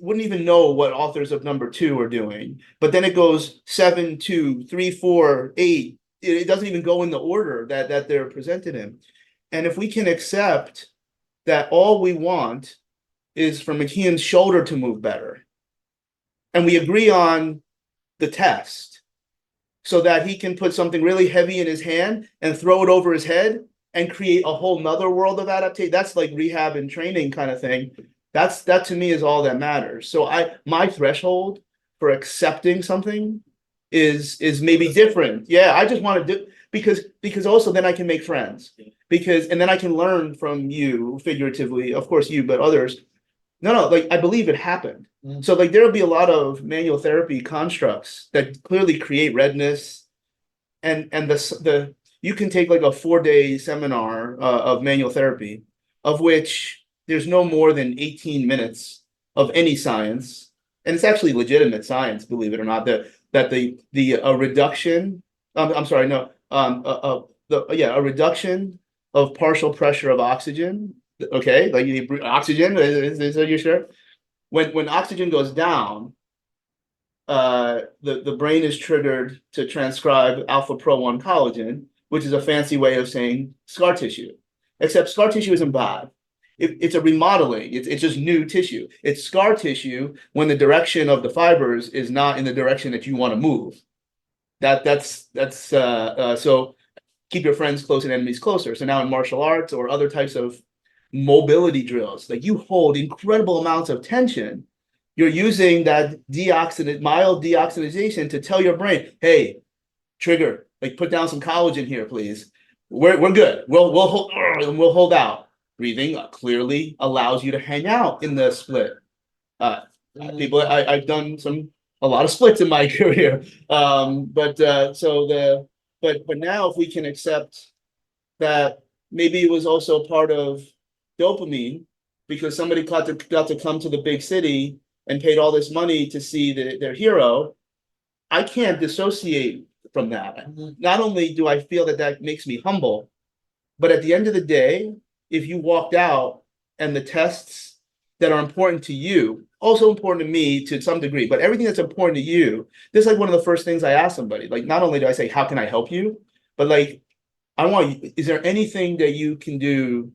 wouldn't even know what authors of number 2 are doing. But then it goes 7, 2, 3, 4, 8. It doesn't even go in the order that they're presented in. And if we can accept that all we want is for McKeown's shoulder to move better, and we agree on the test so that he can put something really heavy in his hand and throw it over his head and create a whole nother world of adaptation, that's like rehab and training kind of thing. That to me is all that matters. So my threshold for accepting something is maybe different. Yeah, I just want to do because also then I can make friends. And then I can learn from you figuratively, of course you, but others. No, like I believe it happened. So like there'll be a lot of manual therapy constructs that clearly create redness, and the you can take like a 4-day seminar of manual therapy, of which there's no more than 18 minutes of any science, and it's actually legitimate science, believe it or not. That the reduction. I'm sorry, no. A reduction of partial pressure of oxygen. Okay, like oxygen is you sure? When oxygen goes down, the brain is triggered to transcribe alpha pro 1 collagen, which is a fancy way of saying scar tissue. Except scar tissue isn't bad. It's a remodeling. It's just new tissue. It's scar tissue when the direction of the fibers is not in the direction that you want to move. So keep your friends close and enemies closer. So now in martial arts or other types of mobility drills, like you hold incredible amounts of tension. You're using that mild deoxidation to tell your brain, hey, trigger, like put down some collagen here, please. We're good. We'll hold out. Breathing clearly allows you to hang out in the split. I've done a lot of splits in my career. But now if we can accept that maybe it was also part of dopamine because somebody got to come to the big city and paid all this money to see their hero, I can't dissociate from that. Not only do I feel that makes me humble, but at the end of the day, if you walked out and the tests that are important to you, also important to me to some degree, but everything that's important to you, this is like one of the first things I ask somebody. Like, not only do I say, how can I help you? But like, is there anything that you can do,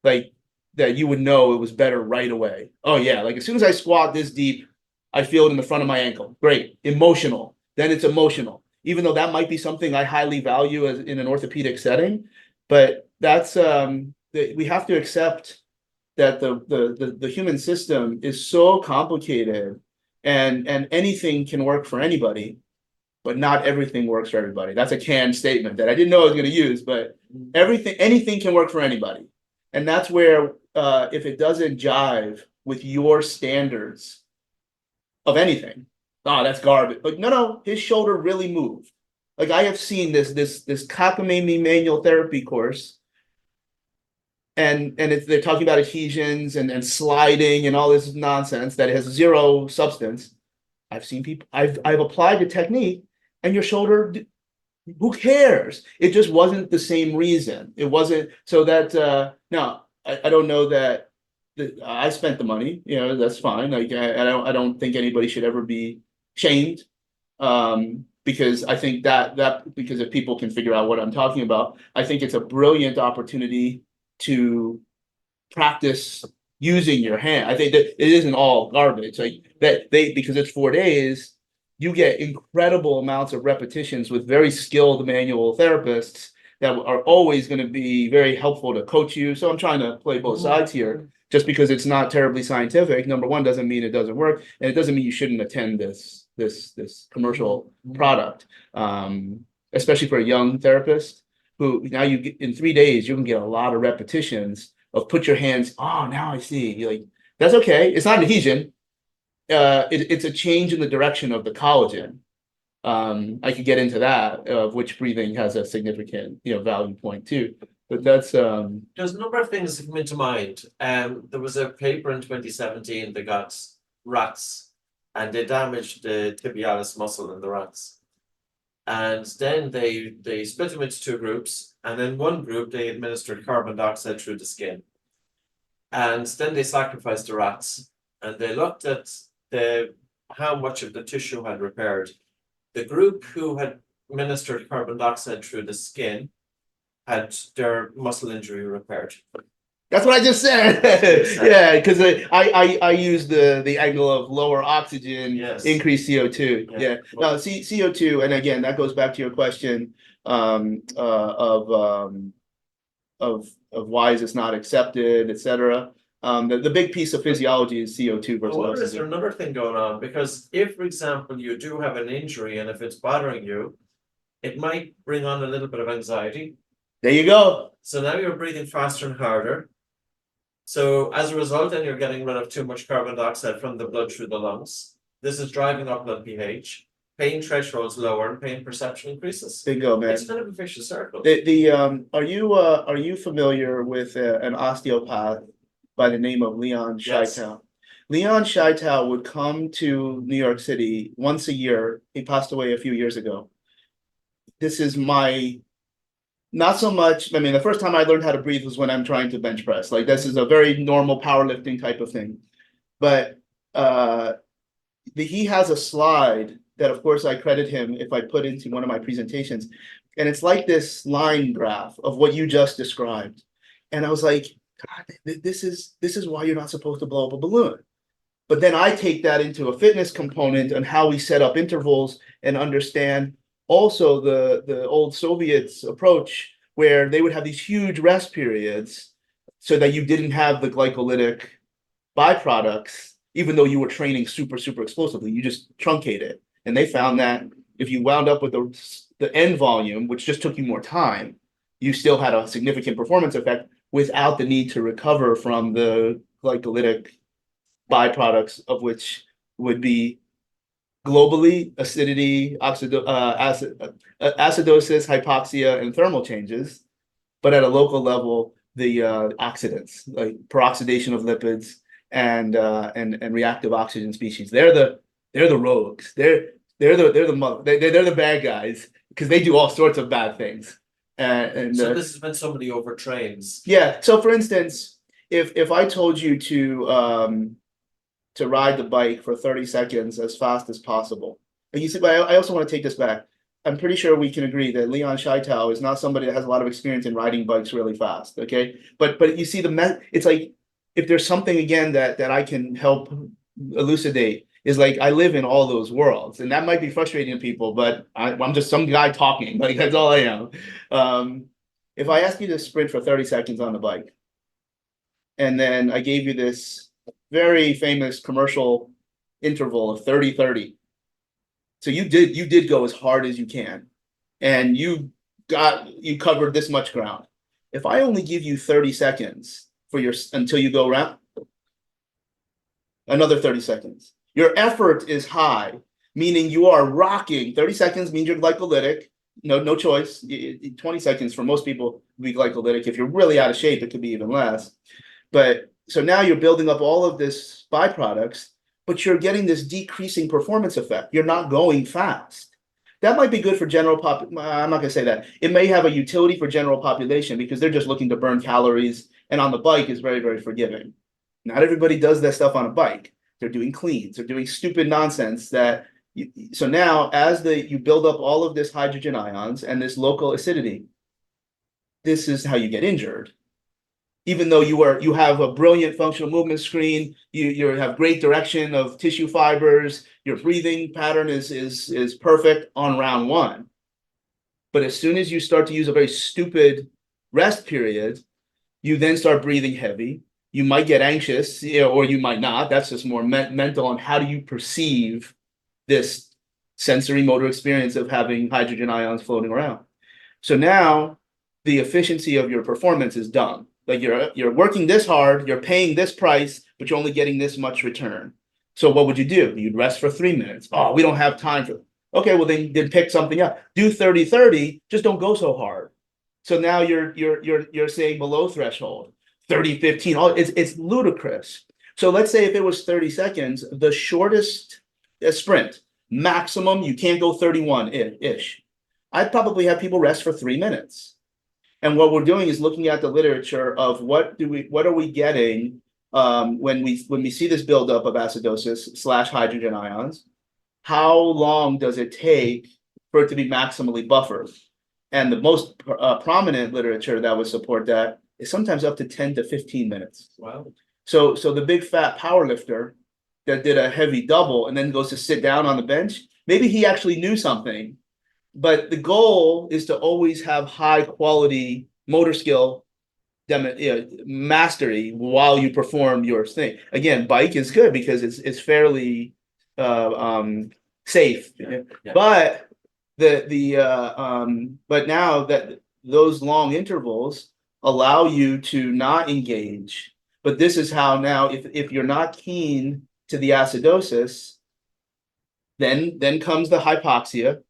like, that you would know it was better right away? Oh yeah, like as soon as I squat this deep, I feel it in the front of my ankle. Great. Emotional. Then it's emotional. Even though that might be something I highly value as in an orthopedic setting, but that's we have to accept that the human system is so complicated and anything can work for anybody, but not everything works for everybody. That's a canned statement that I didn't know I was going to use, but anything can work for anybody. And that's where if it doesn't jive with your standards of anything, that's garbage. But no, his shoulder really moved. Like I have seen this cockamamie manual therapy course, and they're talking about adhesions and sliding and all this nonsense that has zero substance. I've seen people. I've applied the technique, and your shoulder. Who cares? It just wasn't the same reason. It wasn't so that now I don't know that. I spent the money, that's fine. Like I don't think anybody should ever be shamed, because I think that because if people can figure out what I'm talking about, I think it's a brilliant opportunity to practice using your hand. I think that it isn't all garbage. Like because it's 4 days, you get incredible amounts of repetitions with very skilled manual therapists that are always going to be very helpful to coach you. So I'm trying to play both sides here. Just because it's not terribly scientific, number one, doesn't mean it doesn't work, and it doesn't mean you shouldn't attend this commercial product, especially for a young therapist who now you get in 3 days you can get a lot of repetitions of put your hands. Oh, now I see. You're like, that's okay. It's not an adhesion. It's a change in the direction of the collagen. I could get into that, of which breathing has a significant value point too. But that's there's a number of things that come into mind. There was a paper in 2017 that got rats and they damaged the tibialis muscle in the rats. And then they split them into two groups, and then one group they administered carbon dioxide through the skin. And then they sacrificed the rats and they looked at how much of the tissue had repaired. The group who had administered carbon dioxide through the skin had their muscle injury repaired. That's what I just said. Yeah, because I use the angle of lower oxygen, yes. Increased CO2. Yeah. No, CO2, and again, that goes back to your question of why is this not accepted, etc. The big piece of physiology is CO2 versus oxygen. Is there another thing going on? Because if, for example, you do have an injury and if it's bothering you, it might bring on a little bit of anxiety. There you go. So now you're breathing faster and harder. So as a result, then you're getting rid of too much carbon dioxide from the blood through the lungs. This is driving up blood pH. Pain thresholds lower and pain perception increases. Bingo, man. It's kind of a vicious circle. Are you familiar with an osteopath by the name of Leon Scheitau? Yes. Leon Scheitau would come to New York City once a year. He passed away a few years ago. This is not so much. I mean, the first time I learned how to breathe was when I'm trying to bench press. Like this is a very normal powerlifting type of thing. But he has a slide that, of course, I credit him if I put into one of my presentations. And it's like this line graph of what you just described. And I was like, God, this is why you're not supposed to blow up a balloon. But then I take that into a fitness component and how we set up intervals and understand also the old Soviets approach where they would have these huge rest periods so that you didn't have the glycolytic byproducts, even though you were training super, super explosively, you just truncate it. And they found that if you wound up with the end volume, which just took you more time, you still had a significant performance effect without the need to recover from the glycolytic byproducts, of which would be globally acidity, acidosis, hypoxia, and thermal changes. But at a local level, the oxidants, like peroxidation of lipids and reactive oxygen species, they're the rogues. They're the bad guys because they do all sorts of bad things. So this has been somebody overtrains. Yeah. So for instance, if I told you to ride the bike for 30 seconds as fast as possible, and you see, but I also want to take this back. I'm pretty sure we can agree that Leon Scheitau is not somebody that has a lot of experience in riding bikes really fast. Okay, but you see it's like if there's something again that I can help elucidate is like I live in all those worlds, and that might be frustrating to people, but I'm just some guy talking. Like that's all I am. If I ask you to sprint for 30 seconds on the bike, and then I gave you this very famous commercial interval of 30-30. So you did go as hard as you can, and you covered this much ground. If I only give you 30 seconds until you go around, another 30 seconds. Your effort is high, meaning you are rocking. 30 seconds means you're glycolytic. No choice. 20 seconds for most people would be glycolytic. If you're really out of shape, it could be even less. But so now you're building up all of this byproducts, but you're getting this decreasing performance effect. You're not going fast. That might be good for general I'm not going to say that. It may have a utility for general population because they're just looking to burn calories, and on the bike is very, very forgiving. Not everybody does that stuff on a bike. They're doing cleans. They're doing stupid nonsense so now as you build up all of this hydrogen ions and this local acidity, this is how you get injured. Even though you have a brilliant functional movement screen, you have great direction of tissue fibers, your breathing pattern is perfect on round one. But as soon as you start to use a very stupid rest period, you then start breathing heavy. You might get anxious, or you might not. That's just more mental on how do you perceive this sensory motor experience of having hydrogen ions floating around. So now the efficiency of your performance is done. Like you're working this hard, you're paying this price, but you're only getting this much return. So what would you do? You'd rest for 3 minutes. Oh, we don't have time for. Okay, well then pick something up. Do 30-30. Just don't go so hard. So now you're saying below threshold. 30-15. It's ludicrous. So let's say if it was 30 seconds, the shortest sprint maximum you can't go 31-ish. I'd probably have people rest for 3 minutes. And what we're doing is looking at the literature of what are we getting when we see this buildup of acidosis / hydrogen ions. How long does it take for it to be maximally buffered? And the most prominent literature that would support that is sometimes up to 10 to 15 minutes. Wow. So the big fat power lifter that did a heavy double and then goes to sit down on the bench, maybe he actually knew something. But the goal is to always have high quality motor skill mastery while you perform your thing. Again, bike is good because it's fairly safe. Yeah. But but now that those long intervals allow you to not engage. But this is how now if you're not keen to the acidosis, then comes the hypoxia.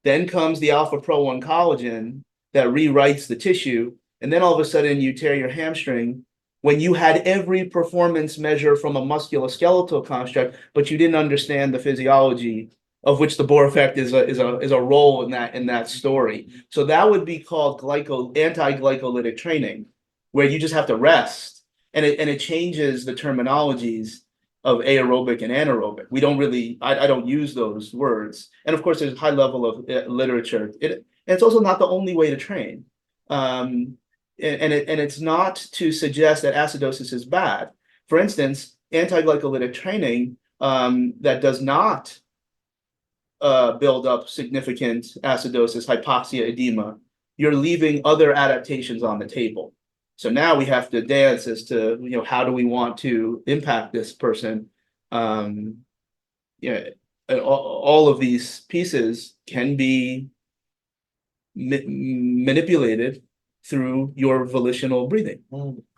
Then comes the alpha pro 1 collagen that rewrites the tissue. And then all of a sudden you tear your hamstring when you had every performance measure from a musculoskeletal construct, but you didn't understand the physiology of which the Bohr effect is a role in that story. So that would be called anti-glycolytic training, where you just have to rest. And it changes the terminologies of aerobic and anaerobic. We don't really, I don't use those words. And of course, there's a high level of literature. And it's also not the only way to train. And it's not to suggest that acidosis is bad. For instance, anti-glycolytic training that does not build up significant acidosis, hypoxia, edema, you're leaving other adaptations on the table. So now we have to dance as to, how do we want to impact this person? Yeah, all of these pieces can be manipulated through your volitional breathing.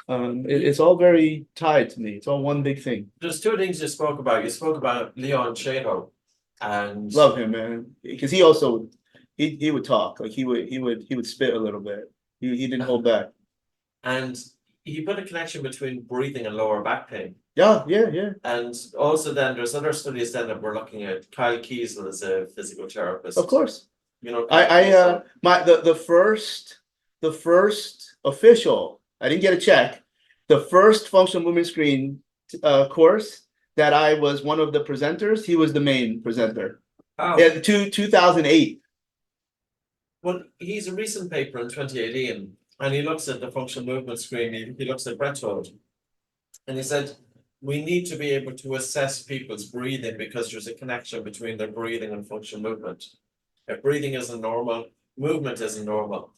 It's all very tied to me. It's all one big thing. There's two things you spoke about. You spoke about Leon Chato, and Love him, man, because he also he would talk, like he would spit a little bit. He didn't hold back. And he put a connection between breathing and lower back pain. Yeah. And also then there's other studies then that we're looking at. Kyle Kiesel is a physical therapist. Of course. Kyle I the first official, I didn't get a check, the first functional movement screen course that I was one of the presenters, he was the main presenter. Oh. Yeah, 2008. Well, he's a recent paper in 2018, and he looks at the functional movement screen. He looks at breath hold, and he said we need to be able to assess people's breathing because there's a connection between their breathing and functional movement. If breathing isn't normal, movement isn't normal.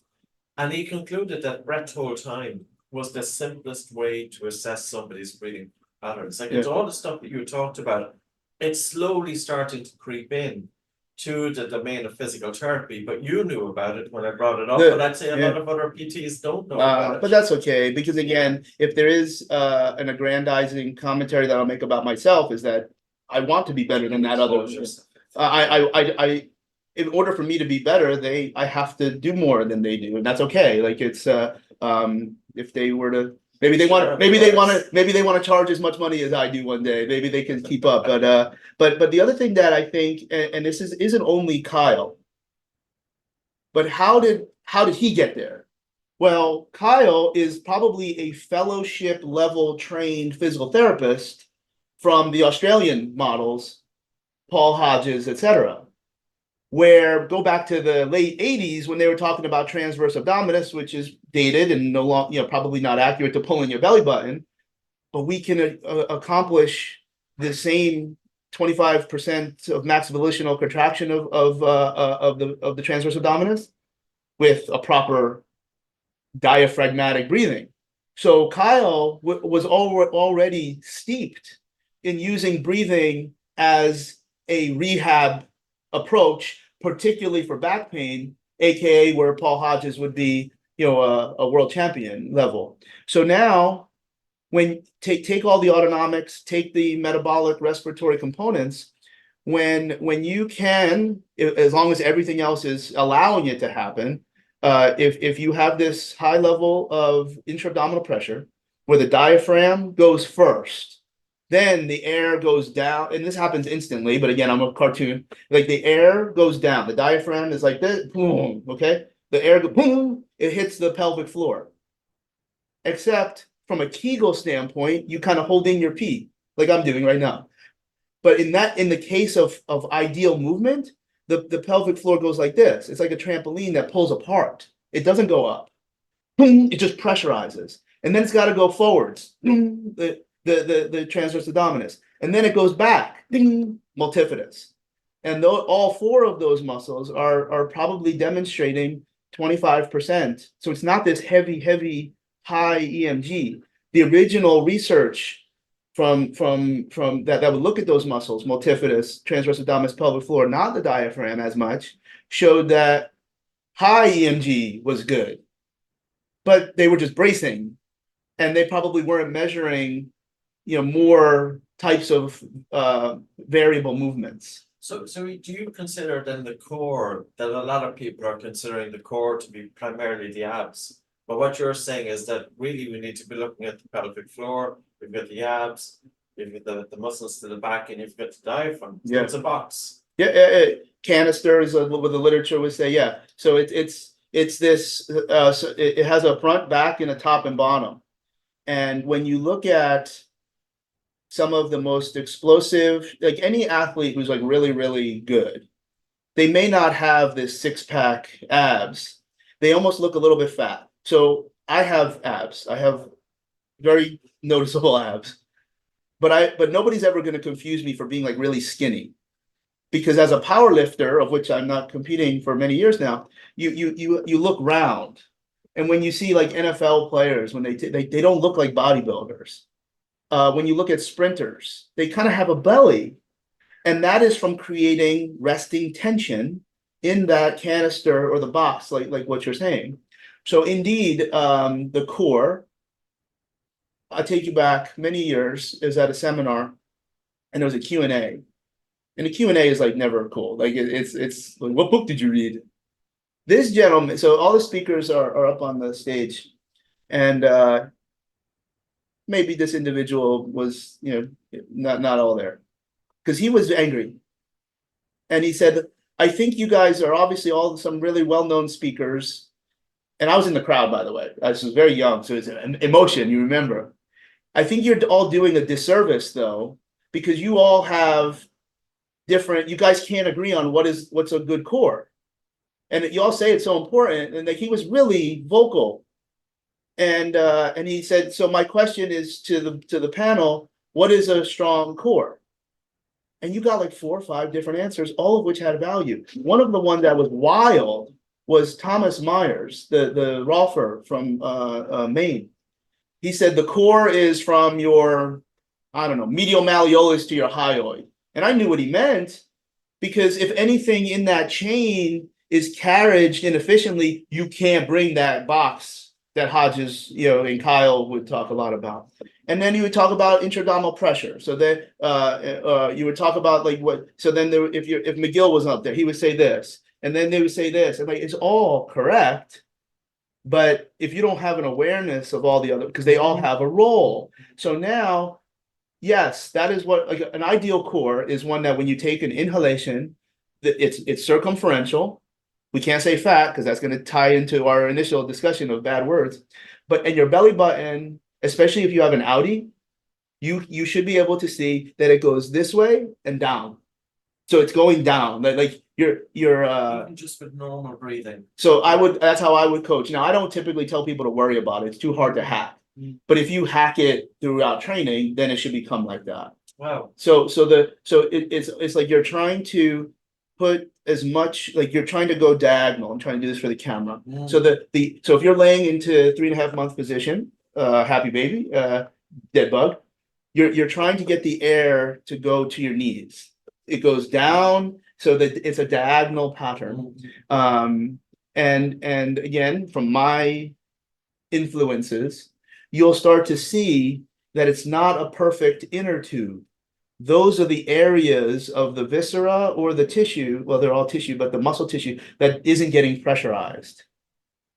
And he concluded that breath hold time was the simplest way to assess somebody's breathing patterns. Like it's all the stuff that you talked about. It's slowly starting to creep in to the domain of physical therapy, but you knew about it when I brought it up. But I'd say a lot of other PTs don't know about it. But that's okay, because again, if there is an aggrandizing commentary that I'll make about myself, is that I want to be better than that other. I in order for me to be better, I have to do more than they do, and that's okay. Like it's if they were to maybe they want to charge as much money as I do one day. Maybe they can keep up. But the other thing that I think, and this isn't only Kyle, but how did he get there? Well, Kyle is probably a fellowship level trained physical therapist from the Australian models, Paul Hodges, etc. Where go back to the late 80s when they were talking about transverse abdominis, which is dated and no longer, probably not accurate to pulling your belly button, but we can accomplish the same 25% of max volitional contraction of the transverse abdominis with a proper diaphragmatic breathing. So Kyle was already steeped in using breathing as a rehab approach, particularly for back pain, aka where Paul Hodges would be, a world champion level. So now, when take all the autonomics, take the metabolic respiratory components, when you can, as long as everything else is allowing it to happen, if you have this high level of intra-abdominal pressure, where the diaphragm goes first, then the air goes down, and this happens instantly, but again, I'm a cartoon. Like the air goes down, the diaphragm is like this, boom, okay? The air goes, boom, it hits the pelvic floor. Except from a Kegel standpoint, you kind of hold in your pee, like I'm doing right now. But in the case of ideal movement, the pelvic floor goes like this. It's like a trampoline that pulls apart. It doesn't go up. Boom, it just pressurizes. And then it's got to go forwards. Boom, the transverse abdominis, and then it goes back, ding, multifidus, and all four of those muscles are probably demonstrating 25%. So it's not this heavy high EMG. The original research from that would look at those muscles, multifidus, transverse abdominis, pelvic floor, not the diaphragm as much, showed that high EMG was good, but they were just bracing, and they probably weren't measuring more types of variable movements. So do you consider then the core, that a lot of people are considering the core to be primarily the abs? But what you're saying is that really we need to be looking at the pelvic floor, we've got the abs, you've got the muscles to the back, and you've got the diaphragm. So it's a box. Yeah, canister is what the literature would say. Yeah, so it's this. So it has a front, back, and a top and bottom. And when you look at some of the most explosive, like any athlete who's like really, really good, they may not have this six-pack abs. They almost look a little bit fat. So I have abs. I have very noticeable abs. But nobody's ever going to confuse me for being like really skinny. because as a power lifter, of which I'm not competing for many years now, you look round. And when you see like NFL players, when they don't look like bodybuilders. When you look at sprinters, they kind of have a belly. And that is from creating resting tension in that canister or the box, like what you're saying. So indeed, the core, I'll take you back many years, is at a seminar, and there was a Q&A. And the Q&A is like never cool. Like it's like, what book did you read? This gentleman, so all the speakers are up on the stage, and maybe this individual was, not all there, because he was angry. And he said, I think you guys are obviously all some really well-known speakers. And I was in the crowd, by the way. I was very young, so it's an emotion, you remember. I think you're all doing a disservice, though, because you all have different, you guys can't agree on what's a good core. And you all say it's so important. And like he was really vocal. And he said, so my question is to the panel, what is a strong core? And you got like 4 or 5 different answers, all of which had value. One of the ones that was wild was Thomas Myers, the rolfer from Maine. He said the core is from your, I don't know, medial malleolus to your hyoid. And I knew what he meant, because if anything in that chain is carriaged inefficiently, you can't bring that box that Hodges, and Kyle would talk a lot about. And then you would talk about intra-abdominal pressure. So then you would talk about like what. So then if McGill was up there, he would say this, and then they would say this, and like it's all correct. But if you don't have an awareness of all the other, because they all have a role. So now, yes, that is what like an ideal core is, one that when you take an inhalation, it's circumferential. We can't say fat because that's going to tie into our initial discussion of bad words. But in your belly button, especially if you have an outie, you should be able to see that it goes this way and down. So it's going down, like you're Even just with normal breathing. So that's how I would coach. Now I don't typically tell people to worry about it. It's too hard to hack. But if you hack it throughout training, then it should become like that. Wow. So it's like you're trying to put as much, like you're trying to go diagonal. I'm trying to do this for the camera. So so if you're laying into 3.5 month position, happy baby, dead bug, you're trying to get the air to go to your knees. It goes down so that it's a diagonal pattern. And again, from my influences, you'll start to see that it's not a perfect inner tube. Those are the areas of the viscera or the tissue, well, they're all tissue, but the muscle tissue that isn't getting pressurized.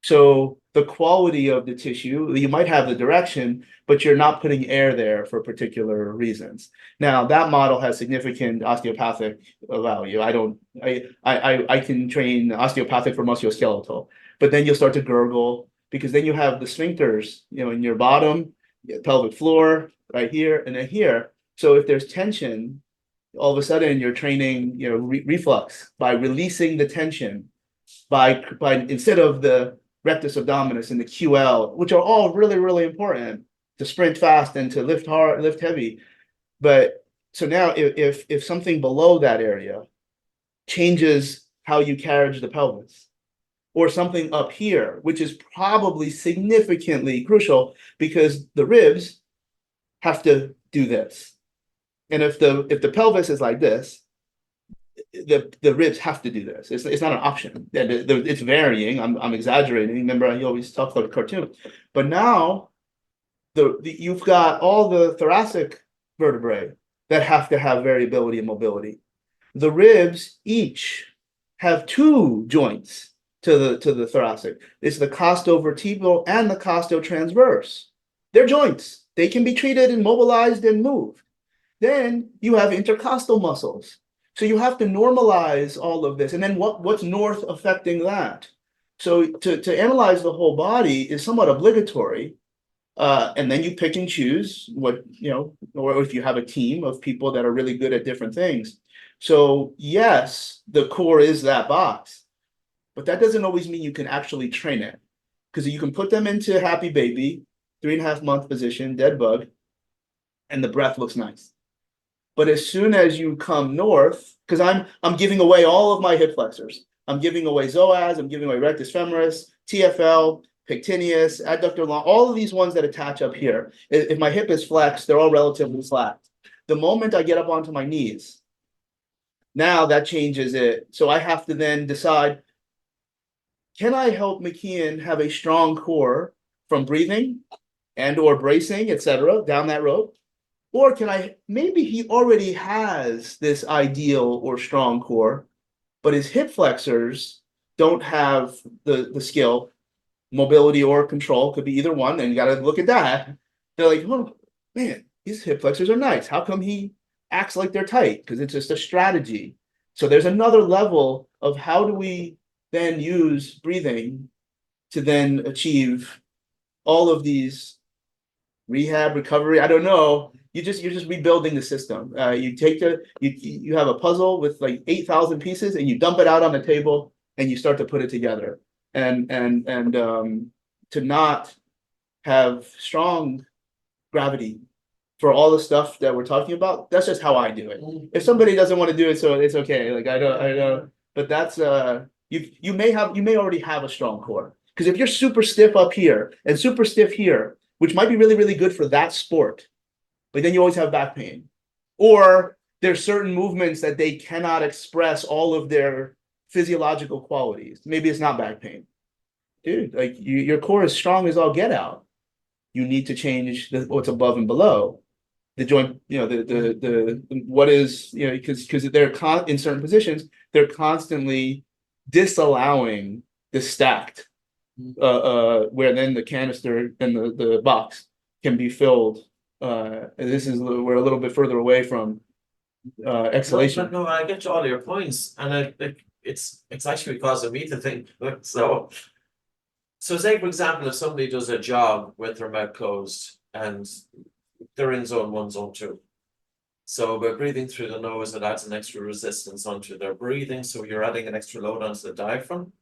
So the quality of the tissue, you might have the direction, but you're not putting air there for particular reasons. Now that model has significant osteopathic value. I can train osteopathic for musculoskeletal, but then you'll start to gurgle, because then you have the sphincters, in your bottom, pelvic floor, right here, and then here. So if there's tension, all of a sudden you're training, reflux by releasing the tension, by instead of the rectus abdominis and the QL, which are all really, really important to sprint fast and to lift hard, lift heavy. But so now if something below that area changes how you carriage the pelvis, or something up here, which is probably significantly crucial, because the ribs have to do this. And if the pelvis is like this, the ribs have to do this. It's not an option. It's varying. I'm exaggerating. Remember, I always talk about a cartoon. But now you've got all the thoracic vertebrae that have to have variability and mobility. The ribs each have 2 joints to the thoracic. It's the costovertebral and the costotransverse. They're joints. They can be treated and mobilized and moved. Then you have intercostal muscles. So you have to normalize all of this. And then what's north affecting that? So to analyze the whole body is somewhat obligatory. And then you pick and choose what, or if you have a team of people that are really good at different things. So yes, the core is that box, but that doesn't always mean you can actually train it, because you can put them into happy baby, 3.5 month position, dead bug, and the breath looks nice. But as soon as you come north, because I'm giving away all of my hip flexors. I'm giving away psoas, I'm giving away rectus femoris, TFL, pectineus, adductor long, all of these ones that attach up here. If my hip is flexed, they're all relatively flat. The moment I get up onto my knees, now that changes it. So I have to then decide, can I help McKeown have a strong core from breathing and or bracing, etc., down that road? Or can I, maybe he already has this ideal or strong core, but his hip flexors don't have the skill, mobility or control, could be either one, and you got to look at that. They're like, oh man, his hip flexors are nice. How come he acts like they're tight? Because it's just a strategy. So there's another level of how do we then use breathing to then achieve all of these rehab, recovery, I don't know. You're just rebuilding the system. You take you have a puzzle with like 8,000 pieces and you dump it out on the table and you start to put it together. And to not have strong gravity for all the stuff that we're talking about, that's just how I do it. If somebody doesn't want to do it, so it's okay. Like I don't, but that's you may already have a strong core. Because if you're super stiff up here and super stiff here, which might be really, really good for that sport, but then you always have back pain. Or there's certain movements that they cannot express all of their physiological qualities. Maybe it's not back pain. Dude, like your core is strong as all get out. You need to change what's above and below. The joint, the what is, because they're in certain positions, they're constantly disallowing the stacked, where then the canister and the box can be filled. And this is, we're a little bit further away from exhalation. No, I get all your points, and it's actually causing me to think. So say for example, if somebody does a jog with their mouth closed and they're in zone 1, zone 2. So by breathing through the nose, it adds an extra resistance onto their breathing. So you're adding an extra load onto the diaphragm.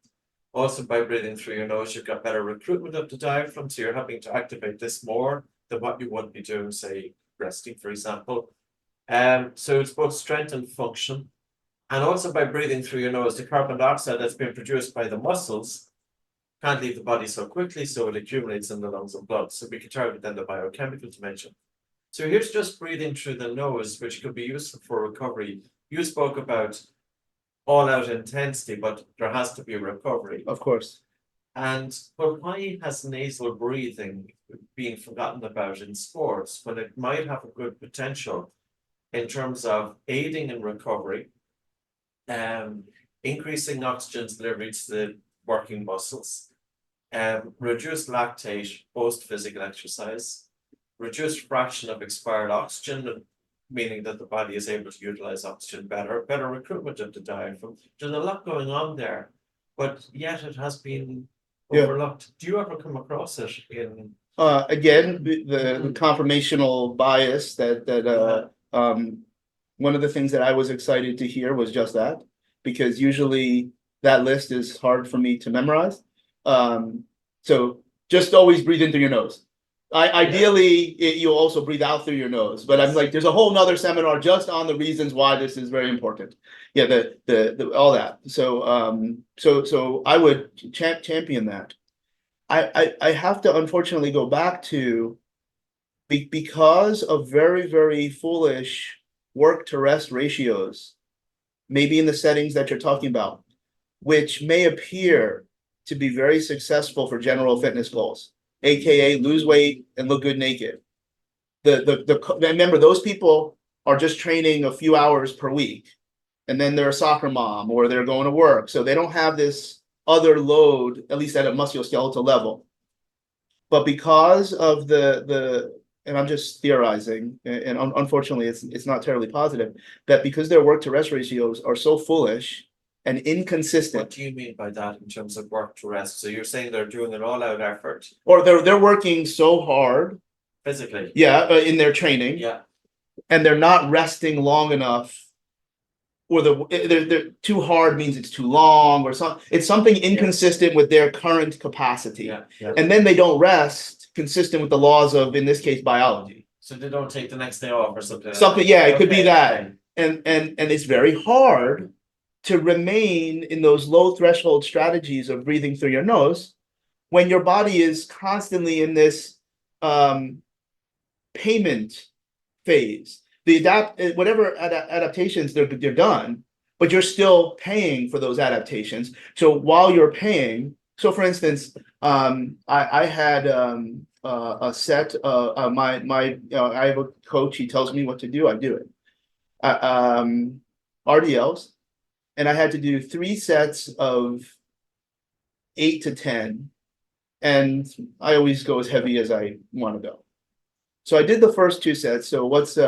Also, by breathing through your nose, you've got better recruitment of the diaphragm. So you're having to activate this more than what you would be doing, say, resting, for example. So it's both strength and function. And also by breathing through your nose, the carbon dioxide that's been produced by the muscles can't leave the body so quickly, so it accumulates in the lungs and blood. So we can target then the biochemical dimension. So here's just breathing through the nose, which could be useful for recovery. You spoke about all-out intensity, but there has to be a recovery. Of course. But why has nasal breathing been forgotten about in sports when it might have a good potential in terms of aiding in recovery, increasing oxygen delivery to the working muscles, reduce lactate post-physical exercise, reduce fraction of expired oxygen, meaning that the body is able to utilize oxygen better recruitment of the diaphragm. There's a lot going on there, but yet it has been overlooked. Do you ever come across it in? Again, the confirmational bias that one of the things that I was excited to hear was just that, because usually that list is hard for me to memorize. So just always breathe in through your nose. Ideally, you'll also breathe out through your nose, but I'm like, there's a whole nother seminar just on the reasons why this is very important. Yeah, the all that. So I would champion that. I have to unfortunately go back to because of very, very foolish work to rest ratios, maybe in the settings that you're talking about, which may appear to be very successful for general fitness goals, aka lose weight and look good naked. Remember, those people are just training a few hours per week, and then they're a soccer mom or they're going to work, so they don't have this other load, at least at a musculoskeletal level. But because of and I'm just theorizing, and unfortunately it's not terribly positive, that because their work to rest ratios are so foolish and inconsistent. What do you mean by that in terms of work to rest? So you're saying they're doing an all-out effort, or they're working so hard physically, in their training, and they're not resting long enough, or they're too hard means it's too long, or it's something inconsistent with their current capacity, and then they don't rest consistent with the laws of, in this case, biology. So they don't take the next day off or something. Something, yeah, it could be Okay, that. okay. And it's very hard to remain in those low threshold strategies of breathing through your nose when your body is constantly in this payment phase. Whatever adaptations they're done, but you're still paying for those adaptations. So while you're paying, so for instance, I had a set. I have a coach. He tells me what to do. I do it. RDLs, and I had to do 3 sets of 8 to 10, and I always go as heavy as I want to go. So I did the first 2 sets. So what's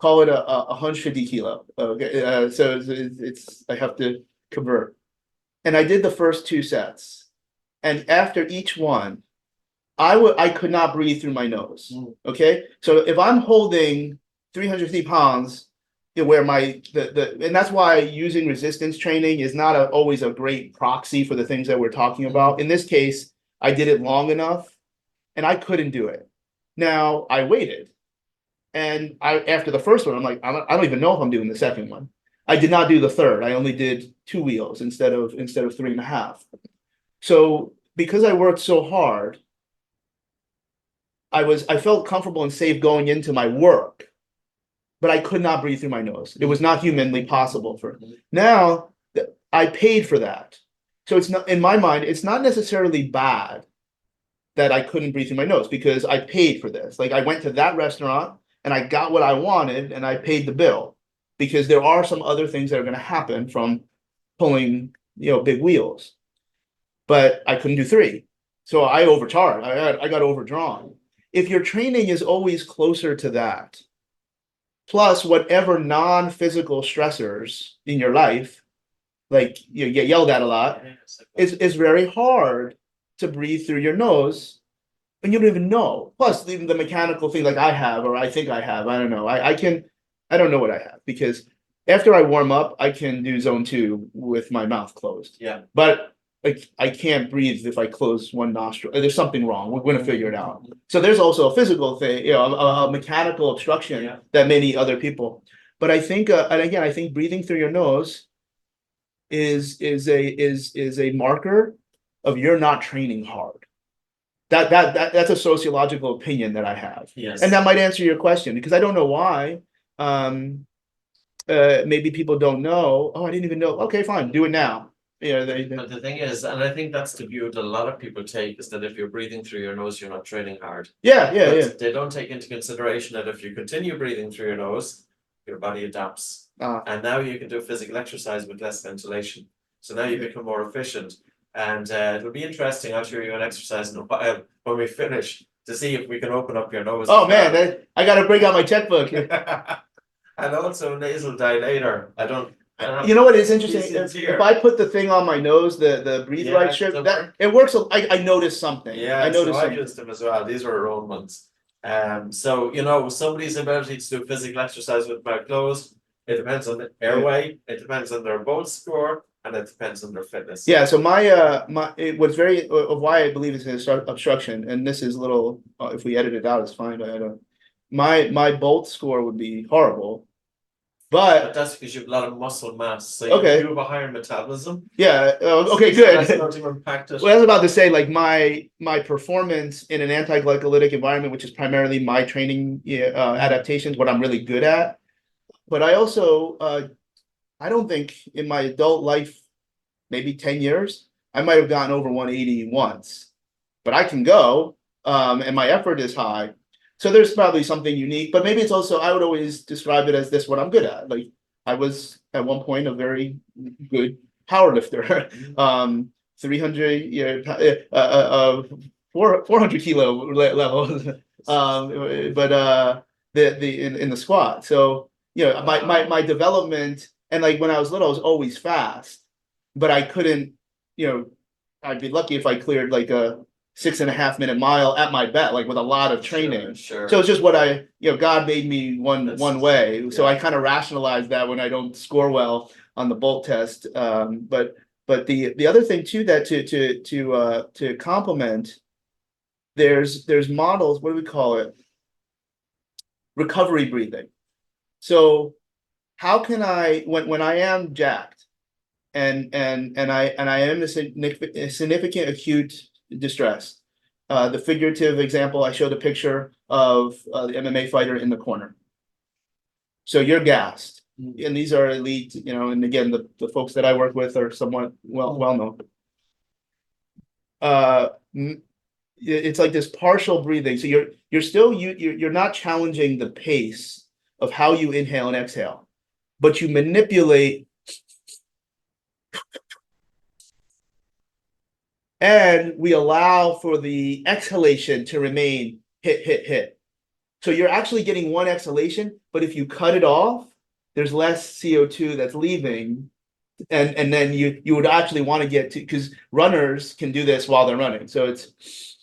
call it a 150 kilo. Okay, so it's I have to convert, and I did the first 2 sets, and after each one, I could not breathe through my nose. Okay, so if I'm holding 350 pounds, where and that's why using resistance training is not always a great proxy for the things that we're talking about. In this case, I did it long enough, and I couldn't do it. Now I waited, and after the first one, I'm like, I don't even know if I'm doing the second one. I did not do the third. I only did 2 wheels instead of 3.5. So because I worked so hard, I felt comfortable and safe going into my work, but I could not breathe through my nose. It was not humanly possible for now. I paid for that, so it's not, in my mind, it's not necessarily bad that I couldn't breathe through my nose because I paid for this. Like I went to that restaurant and I got what I wanted and I paid the bill, because there are some other things that are going to happen from pulling, big wheels. But I couldn't do 3. So I overcharged. I got overdrawn. If your training is always closer to that, plus whatever non-physical stressors in your life, like you get yelled at a lot, it's very hard to breathe through your nose, and you don't even know. Plus, even the mechanical thing, like I have, or I think I have, I don't know. I don't know what I have, because after I warm up, I can do zone 2 with my mouth closed. Yeah. But like I can't breathe if I close one nostril. There's something wrong. We're going to figure it out. So there's also a physical thing, a mechanical obstruction that many other people. But I think, and again, I think breathing through your nose is a marker of you're not training hard. That's a sociological opinion that I have. Yes. And that might answer your question, because I don't know why. Maybe people don't know. Oh, I didn't even know. Okay, fine, do it now. But the thing is, and I think that's the view that a lot of people take, is that if you're breathing through your nose, you're not training hard. Yeah. They don't take into consideration that if you continue breathing through your nose, your body adapts. And now you can do physical exercise with less ventilation. So now you become more efficient. And it'll be interesting. I'll show you an exercise in a while when we finish to see if we can open up your nose. Oh man, I got to bring out my checkbook. And also nasal dilator. I don't. You know what is interesting? If I put the thing on my nose, the breathe right strip, that it works. I noticed something. Yeah, I used them as well. These were our own ones. So somebody's ability to do physical exercise with mouth closed, it depends on the airway, it depends on their bone score, and it depends on their fitness. Yeah. So it was very of why I believe it's an obstruction, and this is little. If we edit it out, it's fine. But I don't. My bolt score would be horrible. But that's because you have a lot of muscle mass, so you have a higher metabolism. Yeah. Okay. Good. That's not to impact it. Well, I was about to say, like my performance in an anti-glycolytic environment, which is primarily my training adaptations, what I'm really good at. But I also, I don't think in my adult life, maybe 10 years, I might have gotten over 180 once. But I can go, and my effort is high. So there's probably something unique, but maybe it's also, I would always describe it as this, what I'm good at. Like I was at one point a very good power lifter, 300, 400 kilo levels, but in the squat. So, my development, and like when I was little, I was always fast, but I couldn't, I'd be lucky if I cleared like a 6.5 minute mile at my best, like with a lot of training. Sure. So it's just what God made me one way. So I kind of rationalize that when I don't score well on the bolt test. But the other thing too, that to complement, there's models. What do we call it? recovery breathing. So how can I, when I am jacked and I am in significant acute distress, the figurative example, I showed a picture of the MMA fighter in the corner. So you're gassed, and these are elite, and again, the folks that I work with are somewhat well known. It's like this partial breathing. So you're not challenging the pace of how you inhale and exhale, but you manipulate and we allow for the exhalation to remain hit, hit, hit. So you're actually getting one exhalation, but if you cut it off, there's less CO2 that's leaving. And then you would actually want to get to, because runners can do this while they're running. So it's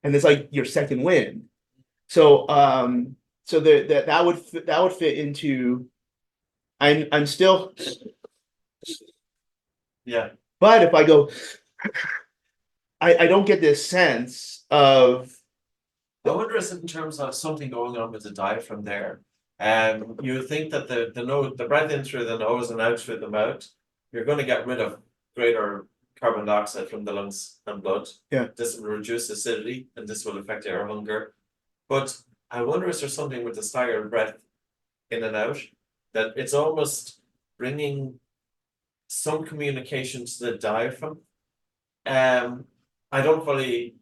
like your second wind. So that would fit into I'm still but if I go I don't get this sense of I wonder if in terms of something going on with the diaphragm there. You would think that the breath in through the nose and out through the mouth, you're going to get rid of greater carbon dioxide from the lungs and blood. Yeah. This will reduce acidity and this will affect air hunger. But I wonder if there's something with the staggered breath in and out that it's almost bringing some communication to the diaphragm. I don't fully,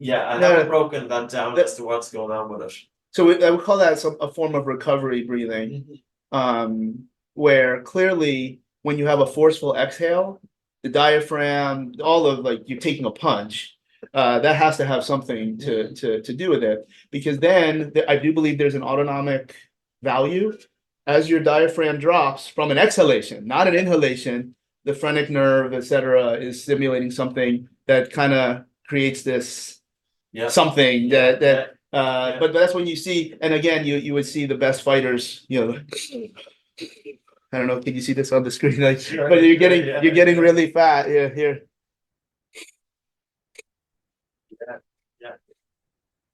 I haven't broken that down as to what's going on with it. So I would call that a form of recovery breathing, where clearly when you have a forceful exhale, the diaphragm, all of like you're taking a punch, that has to have something to do with it, because then I do believe there's an autonomic value as your diaphragm drops from an exhalation, not an inhalation. The phrenic nerve, etc., is stimulating something that kind of creates this something that. But that's when you see, and again, you would see the best fighters, I don't know, can you see this on the screen? Like, sure, but you're getting really fat. Yeah, here. Yeah.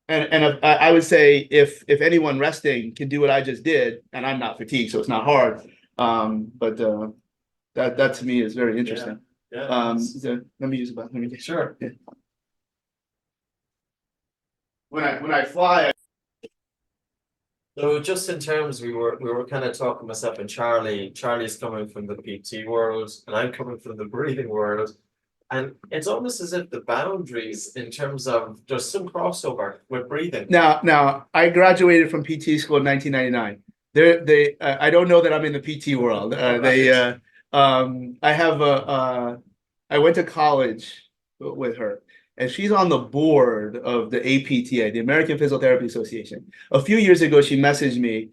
And I would say if anyone resting can do what I just did, and I'm not fatigued, so it's not hard. But that to me is very interesting. So let me use about. Sure. Yeah. When I fly. So just in terms, we were kind of talking myself and Charlie. Charlie's coming from the PT world, and I'm coming from the breathing world, and it's almost as if the boundaries in terms of there's some crossover with breathing. Now I graduated from PT school in 1999. I don't know that I'm in the PT world. I went to college with her. And she's on the board of the APTA, the American Physical Therapy Association. A few years ago, she messaged me,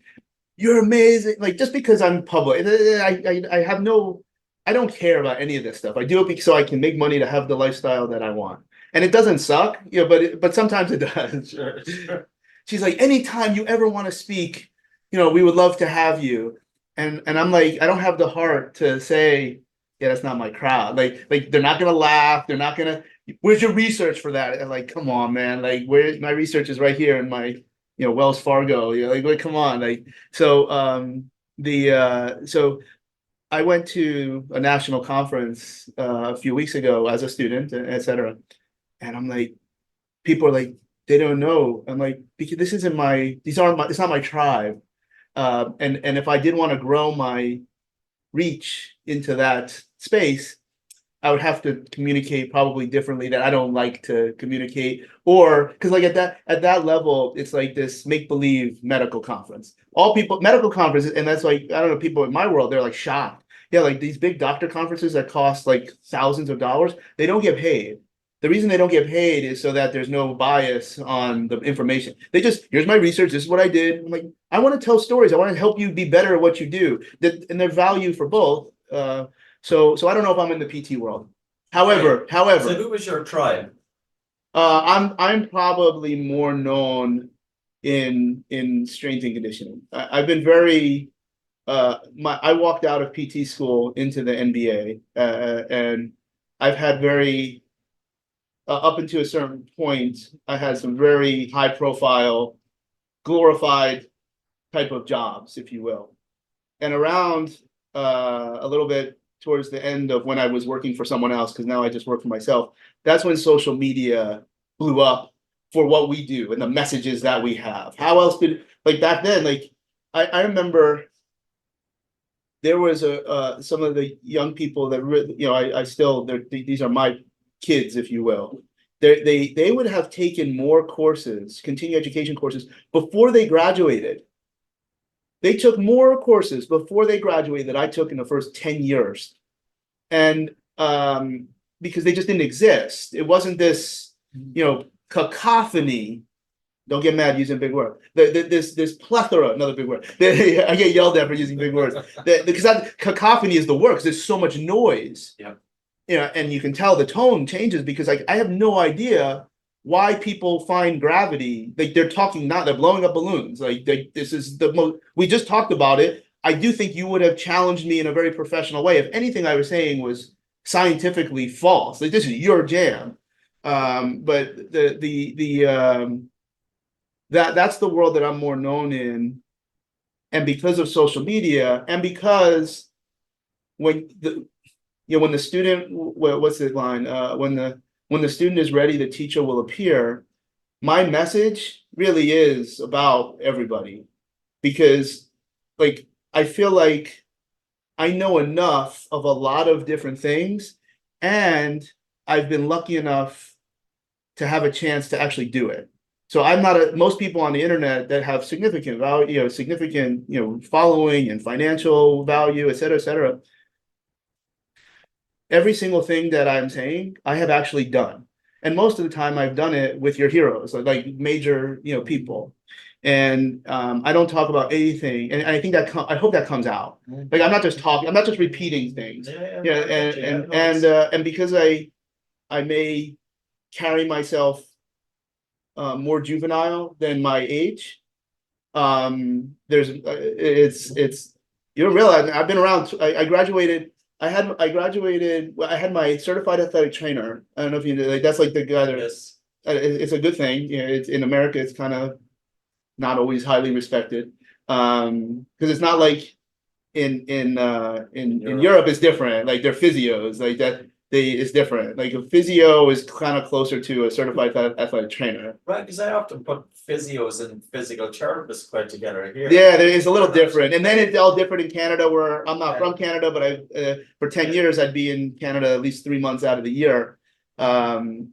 "You're amazing." Like, just because I'm public, I don't care about any of this stuff. I do it so I can make money to have the lifestyle that I want. And it doesn't suck, but sometimes it does. Sure. She's like, "Anytime you ever want to speak, we would love to have you." And I'm like, I don't have the heart to say, yeah, that's not my crowd. Like they're not gonna laugh. They're not gonna. Where's your research for that? And like, come on, man. Like, where my research is right here in my, Wells Fargo. Like, come on. Like, so so I went to a national conference a few weeks ago as a student, etc. And I'm like, people are like, they don't know. I'm like, because it's not my tribe. And if I did want to grow my reach into that space, I would have to communicate probably differently that I don't like to communicate, or because like at that level, it's like this make-believe medical conference. Medical conferences, and that's like, I don't know, people in my world, they're like shocked. Yeah, like these big doctor conferences that cost like thousands of dollars, they don't get paid. The reason they don't get paid is so that there's no bias on the information. They just, here's my research, this is what I did. I'm like, I want to tell stories. I want to help you be better at what you do. And there's value for both. So I don't know if I'm in the PT world. However, So who was your tribe? I'm probably more known in strength and conditioning. I've been very I walked out of PT school into the NBA, and I've had very up until a certain point, I had some very high profile, glorified type of jobs, if you will. And around a little bit towards the end of when I was working for someone else, because now I just work for myself, that's when social media blew up for what we do and the messages that we have. How else did, like back then, like I remember there was some of the young people that really, you know, I still, these are my kids, if you will. They would have taken more courses, continuing education courses, before they graduated. They took more courses before they graduated that I took in the first 10 years. And because they just didn't exist. It wasn't this, you know, cacophony. Don't get mad using big words. This plethora, another big word. I get yelled at for using big words. Because that cacophony is the word, because there's so much noise. Yeah. You know, and you can tell the tone changes because like I have no idea why people find gravity. Like they're talking not, they're blowing up balloons. Like this is the most, we just talked about it. I do think you would have challenged me in a very professional way if anything I was saying was scientifically false. Like this is your jam. But that's the world that I'm more known in. And because of social media, and because when the, you know, when the student, what's the line? When the student is ready, the teacher will appear. My message really is about everybody, because like I feel like I know enough of a lot of different things, and I've been lucky enough to have a chance to actually do it. So I'm not most people on the internet that have significant value, you know, significant, you know, following and financial value, et cetera, every single thing that I'm saying, I have actually done. And most of the time I've done it with your heroes, like major, you know, people. And I don't talk about anything. And I think that I hope that comes out. Like I'm not just talking, I'm not just repeating things. Yeah, and because I may carry myself more juvenile than my age, there's it's you don't realize I've been around. I graduated. I graduated. I had my certified athletic trainer. I don't know if you know, like that's like the guy that. Yes. It's a good thing. You know, it's in America. It's kind of not always highly respected. Because it's not like in Europe it's different. Like they're physios. Like that it's different. Like a physio is kind of closer to a certified athletic trainer. Right, because I often put physios and physical therapists quite together here. Yeah, it's a little different, and then it's all different in Canada, where I'm not from Canada, but I for 10 years I'd be in Canada at least 3 months out of the year. So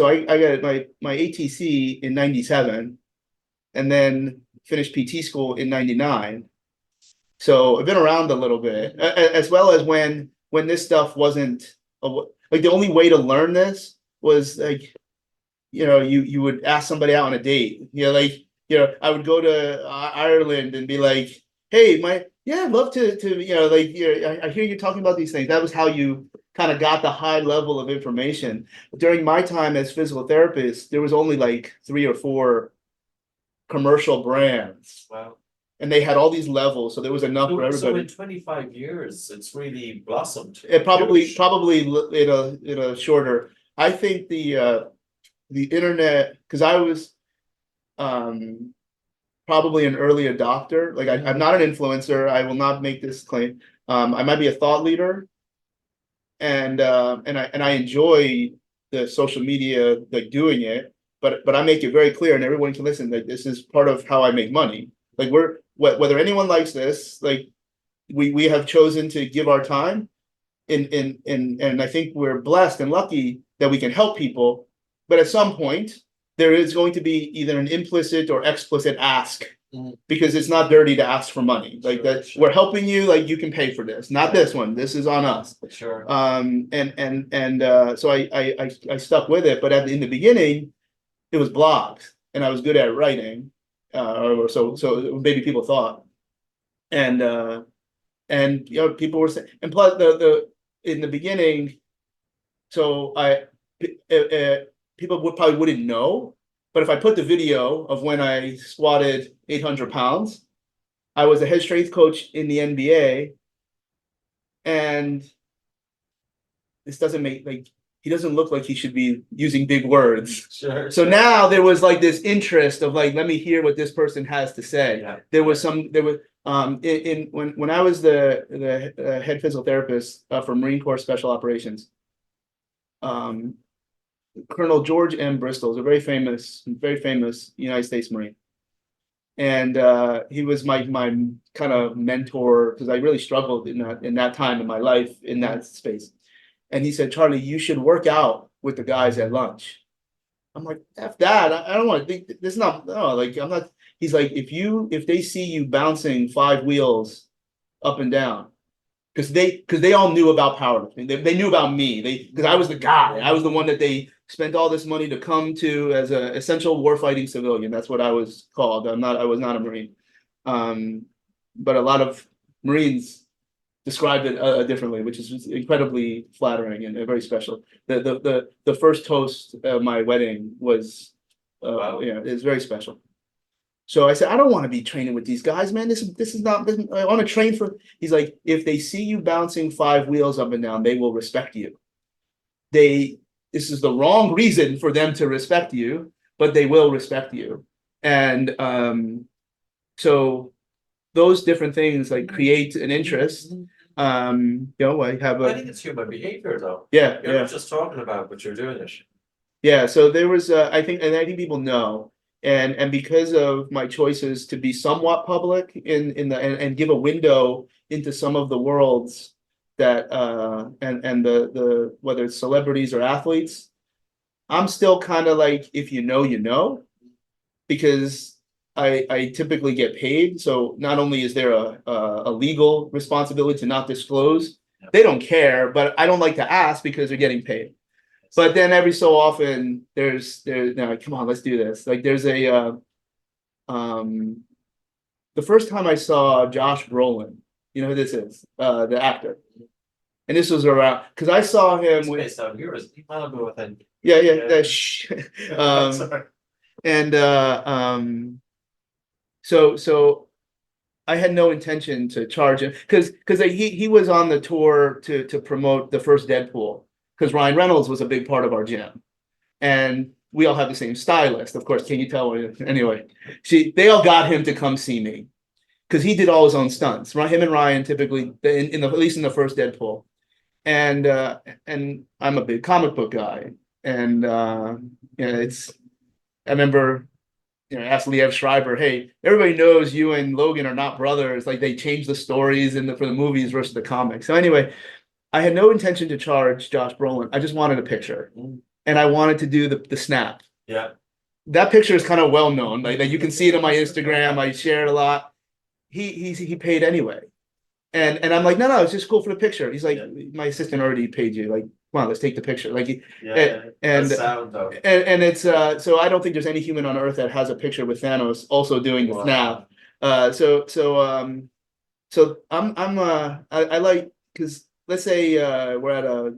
I got my ATC in '97, and then finished PT school in '99. So I've been around a little bit, as well as when this stuff wasn't like the only way to learn this was like, you know, you would ask somebody out on a date. You know, like, you know, I would go to Ireland and be like, hey, I'd love to, you know, like, you know, I hear you talking about these things. That was how you kind of got the high level of information. During my time as physical therapist, there was only like 3 or 4 commercial brands. Wow. And they had all these levels, so there was enough for So everybody. in 25 years, it's really blossomed. It probably Huge. in a shorter. I think the internet, because I was probably an early adopter. Like I'm not an influencer. I will not make this claim. I might be a thought leader, and I enjoy the social media, like doing it. But I make it very clear, and everyone can listen, that this is part of how I make money. Like whether anyone likes this, like we have chosen to give our time, and I think we're blessed and lucky that we can help people. But at some point, there is going to be either an implicit or explicit ask, because it's not dirty to ask for money. Like that, Sure. we're helping you. Like you can pay for this, not this one. This is on us. Sure. So I stuck with it. But in the beginning, it was blogs, and I was good at writing, or so maybe people thought, and you know, people were saying, and plus the in the beginning, so people probably wouldn't know, but if I put the video of when I squatted 800 pounds, I was a head strength coach in the NBA, and this doesn't make, like, he doesn't look like he should be using big words. Sure. So now there was like this interest of like, let me hear what this person has to say. Yeah. There was when I was the head physical therapist for Marine Corps Special Operations, Colonel George M. Bristol is a very famous United States Marine. And he was my kind of mentor because I really struggled in that time in my life in that space. And he said, Charlie, you should work out with the guys at lunch. I'm like, F that. I don't want to think this is not no, like I'm not. He's like, if they see you bouncing 5 wheels up and down, because they all knew about powerlifting. They knew about me. Because I was the guy. I was the one that they spent all this money to come to as an essential warfighting civilian. That's what I was called. I was not a Marine. But a lot of Marines described it differently, which is incredibly flattering and very special. The first toast of my wedding was it's very special. So I said, I don't want to be training with these guys, man. This is not. I want to train for. He's like, if they see you bouncing 5 wheels up and down, they will respect you. This is the wrong reason for them to respect you, but they will respect you. And so those different things like create an interest. I have I think it's human behavior, though. Yeah, You're not just talking about, but you're doing it. Yeah. So there was, I think people know. And because of my choices to be somewhat public and give a window into some of the worlds that and the whether it's celebrities or athletes, I'm still kind of like, if you know, because I typically get paid. So not only is there a legal responsibility to not disclose, they don't care, but I don't like to ask because they're getting paid. But then every so often there's no, come on, let's do this. Like there's the first time I saw Josh Brolin, you know who this is, the actor. And this was around because I saw him with based out here, is Malibu, I think. Yeah. So I had no intention to charge him because he was on the tour to promote the first Deadpool. Because Ryan Reynolds was a big part of our gym. And we all have the same stylist. Of course, can you tell? Anyway, they all got him to come see me because he did all his own stunts. Him and Ryan typically, at least in the first Deadpool. And I'm a big comic book guy. And I remember, I asked Liev Schreiber, hey, everybody knows you and Logan are not brothers. Like they changed the stories for the movies versus the comics. So anyway, I had no intention to charge Josh Brolin. I just wanted a picture, and I wanted to do the snap. Yeah, that picture is kind of well known. Like you can see it on my Instagram. I share it a lot. He paid anyway, and I'm like, no, it's just cool for the picture. He's like, my assistant already paid you. Like, come on, let's take the picture. Like, and it's so I don't think there's any human on earth that has a picture with Thanos also doing the snap. So I like because. Let's say we're at a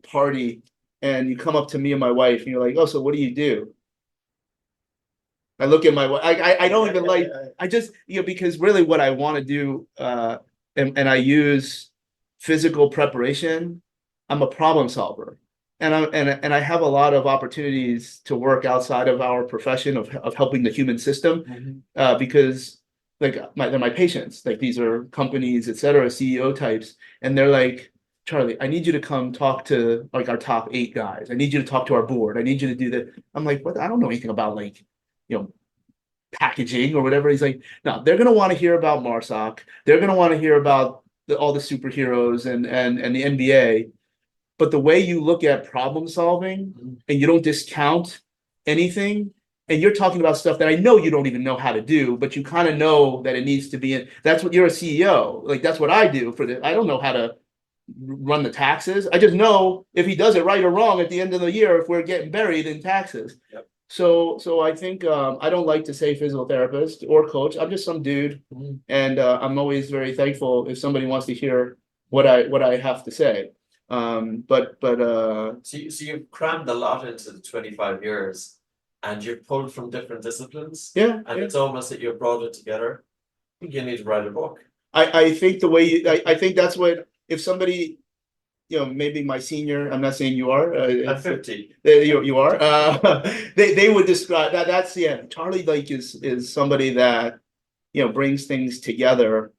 party and you come up to me and my wife and you're like, oh, so what do you do? I look at my wife. I don't even like. I just because really what I want to do and I use physical preparation. I'm a problem solver, and I have a lot of opportunities to work outside of our profession of helping the human system because. Like they're my patients, like these are companies, et cetera, CEO types. And they're like, Charlie, I need you to come talk to like our top 8 guys. I need you to talk to our board. I need you to do that. I'm like, what? I don't know anything about like, packaging or whatever. He's like, no, they're going to want to hear about Marsoc. They're going to want to hear about all the superheroes and the NBA. But the way you look at problem solving and you don't discount anything, and you're talking about stuff that I know you don't even know how to do, but you kind of know that it needs to be in. That's what you're a CEO. Like that's what I do I don't know how to run the taxes. I just know if he does it right or wrong at the end of the year, if we're getting buried in taxes. Yep. So I think I don't like to say physical therapist or coach. I'm just some dude, and I'm always very thankful if somebody wants to hear what I have to say. So you've crammed a lot into the 25 years. And you're pulled from different disciplines. Yeah. And it's almost that you've brought it together. I think you need to write a book. I think the way I think that's what if somebody maybe my senior, I'm not saying you are. I'm 50. You are. They would describe that. That's Charlie like is somebody that brings things together.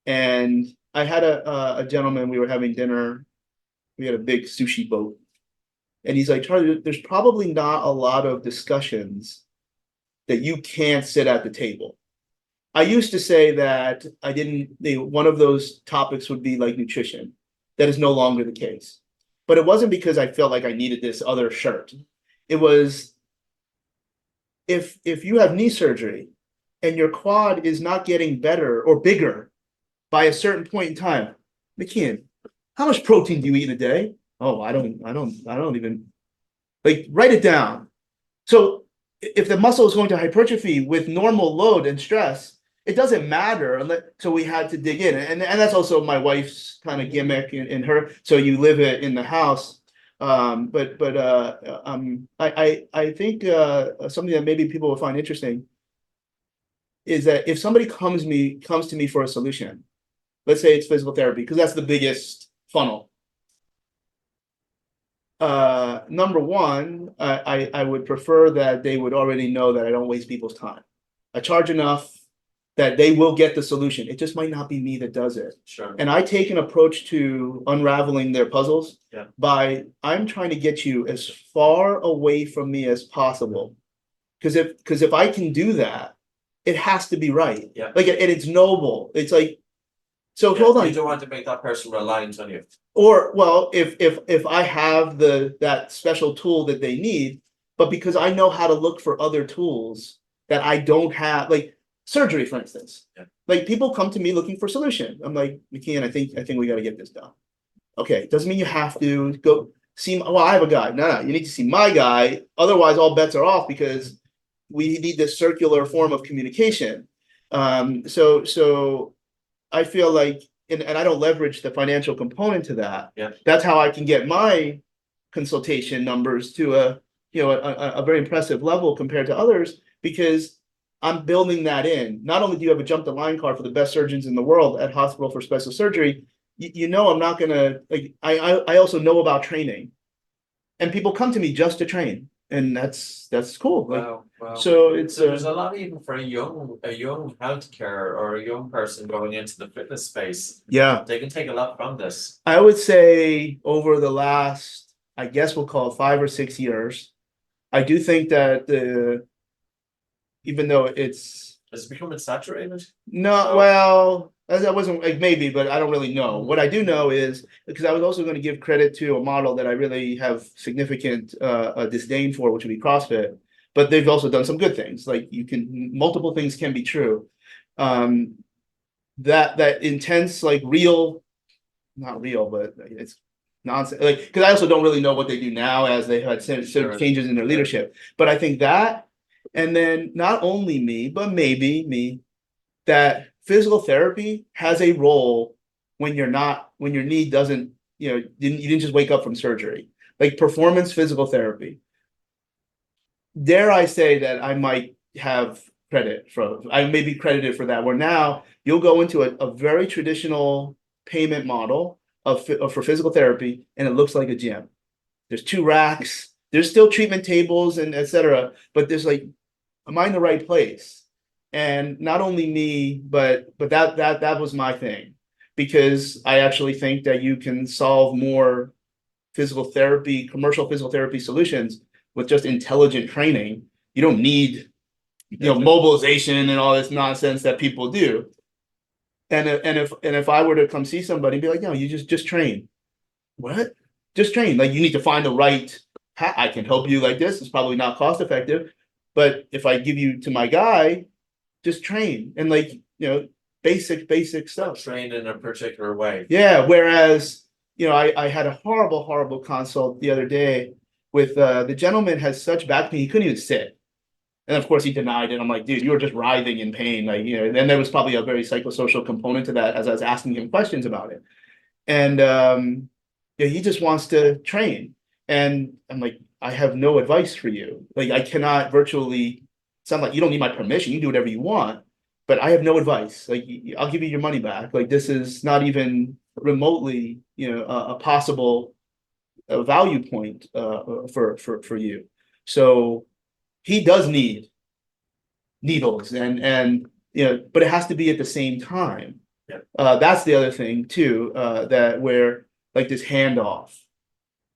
And I had a gentleman. We were having dinner. We had a big sushi boat, and he's like, Charlie, there's probably not a lot of discussions that you can't sit at the table. I used to say that I didn't. One of those topics would be like nutrition. That is no longer the case. But it wasn't because I felt like I needed this other shirt. It was if you have knee surgery and your quad is not getting better or bigger by a certain point in time, McKeown, how much protein do you eat in a day? Oh, I don't even like write it down. So if the muscle is going to hypertrophy with normal load and stress, it doesn't matter unless, so we had to dig in. And that's also my wife's kind of gimmick in her. So you live it in the house. I think something that maybe people will find interesting is that if somebody comes to me for a solution, let's say it's physical therapy, because that's the biggest funnel. Number one, I would prefer that they would already know that I don't waste people's time. I charge enough that they will get the solution. It just might not be me that does it. Sure. And I take an approach to unraveling their puzzles by I'm trying to get you as far away from me as possible. Because if I can do that, it has to be right. Yeah. Like, and it's noble. It's like, so hold on. You don't want to make that person reliant on you. Or, well, if I have that special tool that they need, but because I know how to look for other tools that I don't have, like surgery, for instance. Yeah. Like people come to me looking for solution. I'm like, McKeown, I think we got to get this done. Okay, doesn't mean you have to go see. Well, I have a guy. No, you need to see my guy. Otherwise, all bets are off because we need this circular form of communication. So I feel like, and I don't leverage the financial component to that. Yeah. That's how I can get my consultation numbers to a very impressive level compared to others, because I'm building that in. Not only do you have a jump the line card for the best surgeons in the world at Hospital for Special Surgery, I'm not gonna like. I also know about training, and people come to me just to train, and that's cool. Wow. So there's a lot even for a young healthcare or a young person going into the fitness space. Yeah, they can take a lot from this. I would say over the last, I guess we'll call it 5 or 6 years, I do think that even though it's becoming saturated. No, well, that wasn't like maybe, but I don't really know. What I do know is because I was also going to give credit to a model that I really have significant disdain for, which would be CrossFit. But they've also done some good things. Like multiple things can be true. That intense, like not real, but it's nonsense. Like, because I also don't really know what they do now as they had certain changes in their leadership. But I think that, and then not only me, but maybe me, that physical therapy has a role when your knee doesn't, you didn't just wake up from surgery. Like performance physical therapy. Dare I say that I might have I may be credited for that, where now you'll go into a very traditional payment model for physical therapy, and it looks like a gym. There's 2 racks, there's still treatment tables and etc. But there's like, am I in the right place? And not only me, but that was my thing, because I actually think that you can solve more commercial physical therapy solutions with just intelligent training. You don't need, mobilization and all this nonsense that people do. And if I were to come see somebody and be like, no, you just train. What? Just train. Like you need to find the right path. I can help you like this. It's probably not cost effective, but if I give you to my guy, just train and basic stuff. Train in a particular way. Yeah. Whereas, I had a horrible consult the other day with the gentleman has such back pain, he couldn't even sit. And of course he denied it. I'm like, dude, you were just writhing in pain. Like, and then there was probably a very psychosocial component to that as I was asking him questions about it. And he just wants to train. And I'm like, I have no advice for you. Like, I cannot virtually sound like you don't need my permission. You can do whatever you want, but I have no advice. Like, I'll give you your money back. Like, this is not even remotely, a possible value point for you. So he does need needles and but it has to be at the same time. Yeah. That's the other thing too, that where like this handoff.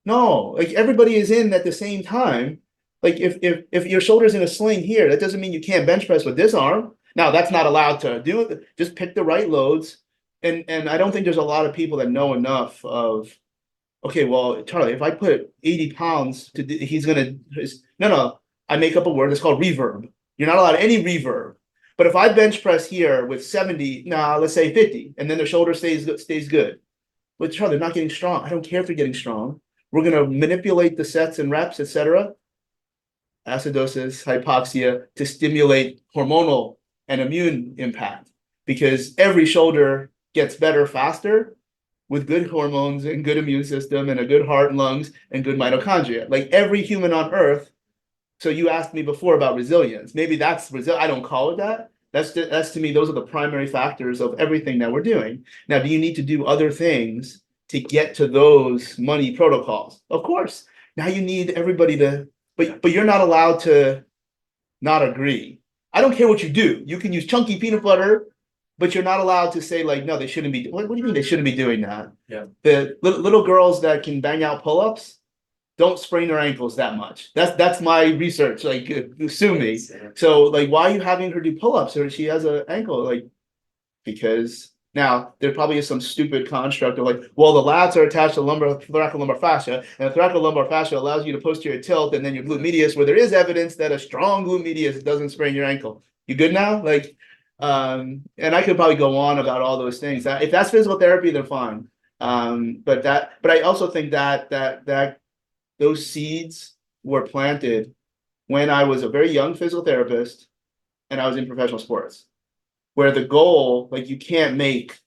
No, like everybody is in at the same time. Like if your shoulder's in a sling here, that doesn't mean you can't bench press with this arm. Now that's not allowed to do it. Just pick the right loads. And I don't think there's a lot of people that know enough of, okay, well, Charlie, if I put 80 pounds he's gonna, no, I make up a word. It's called reverb. You're not allowed any reverb. But if I bench press here with 70, let's say 50, and then the shoulder stays good. But Charlie, they're not getting strong. I don't care if they're getting strong. We're gonna manipulate the sets and reps, etc. Acidosis, hypoxia to stimulate hormonal and immune impact because every shoulder gets better faster with good hormones and good immune system and a good heart and lungs and good mitochondria. Like every human on earth. So you asked me before about resilience. Maybe that's I don't call it that. That's to me, those are the primary factors of everything that we're doing. Now, do you need to do other things to get to those money protocols? Of course. Now you need everybody to, but you're not allowed to not agree. I don't care what you do. You can use chunky peanut butter, but you're not allowed to say like, no, they shouldn't be. What do you mean they shouldn't be doing that? Yeah. The little girls that can bang out pull-ups don't sprain their ankles that much. That's my research. Like, sue me. So like, why are you having her do pull-ups or she has an ankle? Like, because now there probably is some stupid construct of like, well, the lats are attached to thoracolumbar fascia, and the thoracolumbar fascia allows you to posterior tilt, and then your glute medius, where there is evidence that a strong glute medius doesn't sprain your ankle. You good now? Like, and I could probably go on about all those things. If that's physical therapy, they're fine. But I also think that those seeds were planted when I was a very young physical therapist and I was in professional sports, where the goal, like you can't make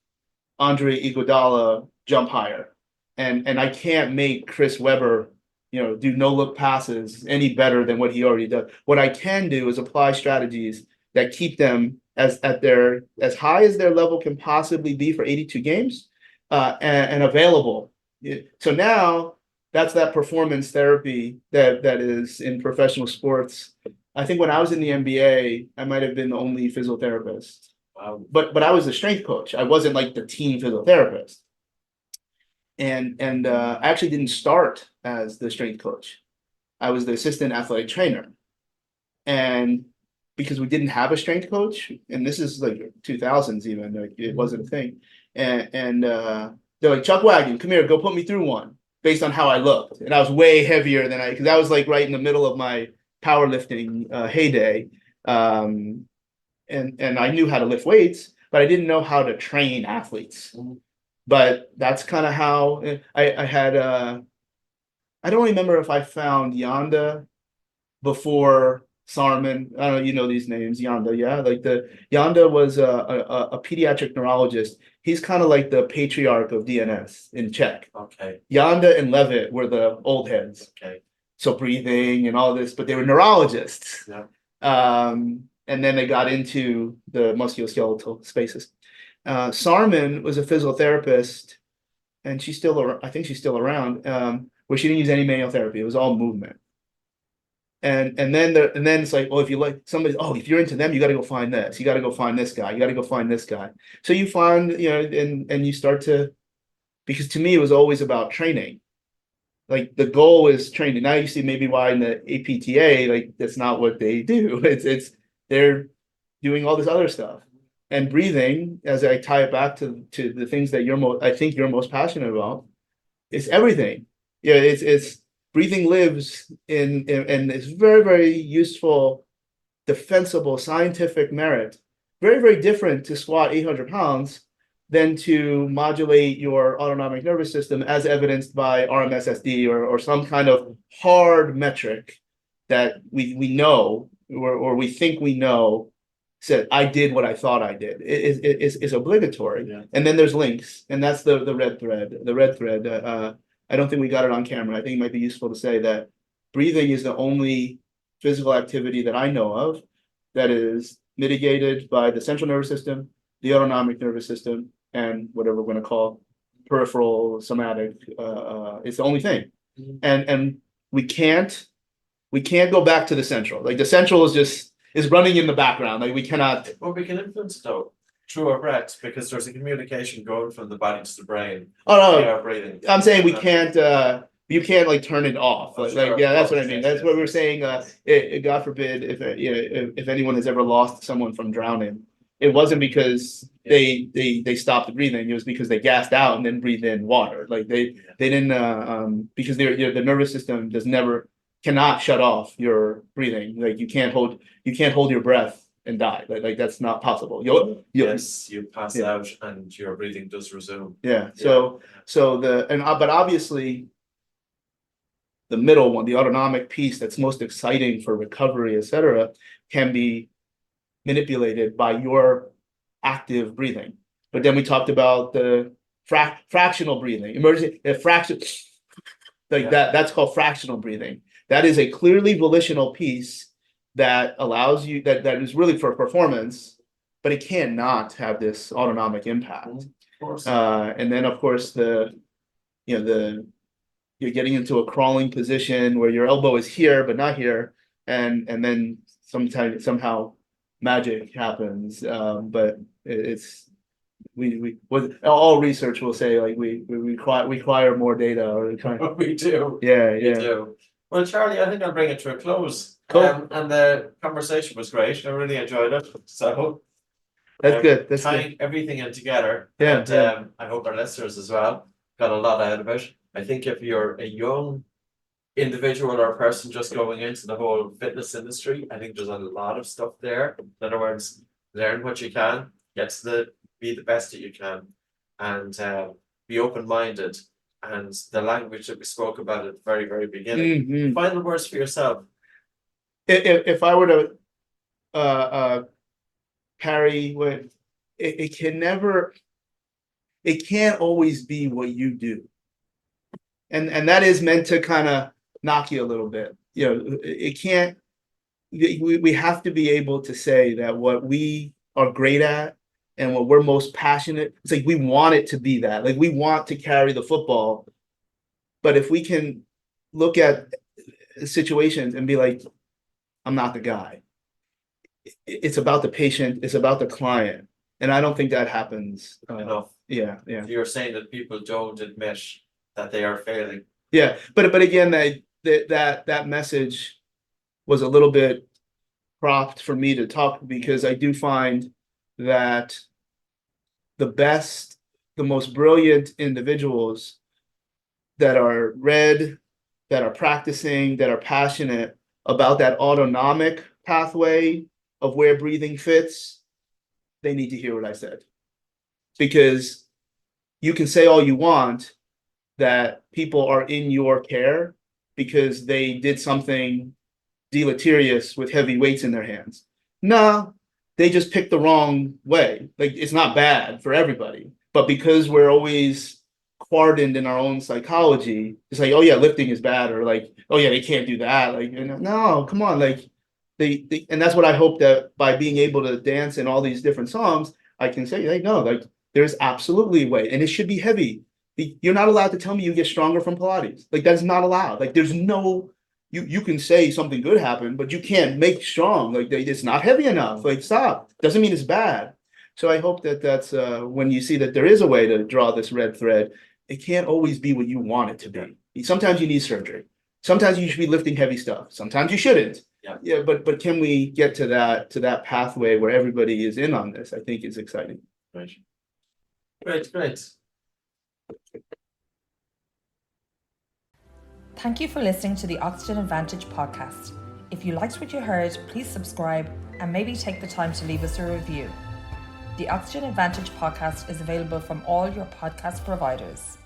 Andre Iguodala jump higher, and I can't make Chris Webber, do no look passes any better than what he already does. What I can do is apply strategies that keep them as high as their level can possibly be for 82 games, and available. So now that's that performance therapy that is in professional sports. I think when I was in the NBA, I might have been the only physical therapist. But I was the strength coach. I wasn't like the team physical therapist. And I actually didn't start as the strength coach. I was the assistant athletic trainer. And because we didn't have a strength coach, and this is like 2000s even, like it wasn't a thing. And they're like, Chuck Wagon, come here, go put me through one, based on how I looked. And I was way heavier than because I was like right in the middle of my powerlifting heyday. And I knew how to lift weights, but I didn't know how to train athletes. But that's kind of how I had. I don't remember if I found Yanda before Sarman. I don't know, you know these names, Yanda, yeah? Like Yanda was a pediatric neurologist. He's kind of like the patriarch of DNS in Czech. Okay. Yanda and Levitt were the old heads. Okay. So breathing and all this, but they were neurologists. Yeah. And then they got into the musculoskeletal spaces. Sarman was a physical therapist, and I think she's still around, where she didn't use any manual therapy. It was all movement. And then it's like, well, if you like somebody, if you're into them, you got to go find this. You got to go find this guy. You got to go find this guy. So you find, and you start to, because to me, it was always about training. Like the goal is training. Now you see maybe why in the APTA, like that's not what they do. It's they're doing all this other stuff. And breathing, as I tie it back to the things that I think you're most passionate about, it's everything. Yeah, it's breathing lives in it's very, very useful, defensible, scientific merit. Very, very different to squat 800 pounds than to modulate your autonomic nervous system as evidenced by RMSSD or some kind of hard metric that we know or we think we know said, I did what I thought I did. It's obligatory. Yeah. And then there's links, and that's the red thread. The red thread, I don't think we got it on camera. I think it might be useful to say that breathing is the only physical activity that I know of that is mitigated by the central nervous system, the autonomic nervous system, and whatever we're going to call peripheral somatic. It's the only thing, and we can't go back to the central. Like the central is running in the background. Like we cannot. Well, we can influence it though through our breath because there's a communication going from the body to the brain. Oh no, via our breathing. I'm saying we can't. You can't like turn it off. Oh, Like, sure, yeah, that's of what I mean. course, That's yes, what we're yes. saying. God forbid if anyone has ever lost someone from drowning, it wasn't because they stopped breathing. It was because they gasped out and then breathed in water. Like they didn't because the nervous system cannot shut off your breathing. Like you can't hold your breath and die. Like that's not possible. Yes, you pass Yeah. out and your breathing does resume. Yeah. So but obviously the middle one, the autonomic piece that's most exciting for recovery, etc., can be manipulated by your active breathing. But then we talked about the fractional breathing, emergency fraction, like that's called fractional breathing. That is a clearly volitional piece that allows you that is really for performance, but it cannot have this autonomic impact. Of course. And then of course you're getting into a crawling position where your elbow is here but not here, and then somehow magic happens. But it's we with all research will say like we require more data or We do. yeah. We do. Well, Charlie, I think I'll bring it to a close. Cool. And the conversation was great. I really enjoyed it. So That's good. That's tying good. everything in together. Yeah, And yeah. I hope our listeners as well got a lot out of it. I think if you're a young individual or person just going into the whole fitness industry, I think there's a lot of stuff there. In other words, learn what you can, be the best that you can, and be open-minded. And the language that we spoke about at the very, very beginning. Mhm. Final words for yourself. If I were to carry what it can't always be what you do. And that is meant to kind of knock you a little bit. It can't. We have to be able to say that what we are great at and what we're most passionate. It's like we want it to be that. Like we want to carry the football, but if we can look at situations and be like, I'm not the guy. It's about the patient. It's about the client, and I don't think that happens Enough. Yeah. You're saying that people don't admit that they are failing. Yeah, but again, that message was a little bit cropped for me to talk because I do find that the most brilliant individuals that are read, that are practicing, that are passionate about that autonomic pathway of where breathing fits, they need to hear what I said. Because you can say all you want that people are in your care because they did something deleterious with heavy weights in their hands. No, they just picked the wrong way. Like it's not bad for everybody, but because we're always hardened in our own psychology, it's like, oh yeah, lifting is bad, or like, oh yeah, they can't do that. Like, no, come on, like they and that's what I hope that by being able to dance in all these different songs, I can say, like, no, like there's absolutely a way, and it should be heavy. You're not allowed to tell me you get stronger from Pilates. Like that's not allowed. Like there's no, you can say something good happened, but you can't make strong. Like it's not heavy enough. Like stop. Doesn't mean it's bad. So I hope that that's when you see that there is a way to draw this red thread. It can't always be what you want it to be. Sometimes you need surgery. Sometimes you should be lifting heavy stuff. Sometimes you shouldn't. Yeah. But can we get to that pathway where everybody is in on this? I think is exciting. Great. Thank you for listening to the Oxygen Advantage podcast. If you liked what you heard, please subscribe and maybe take the time to leave us a review. The Oxygen Advantage podcast is available from all your podcast providers.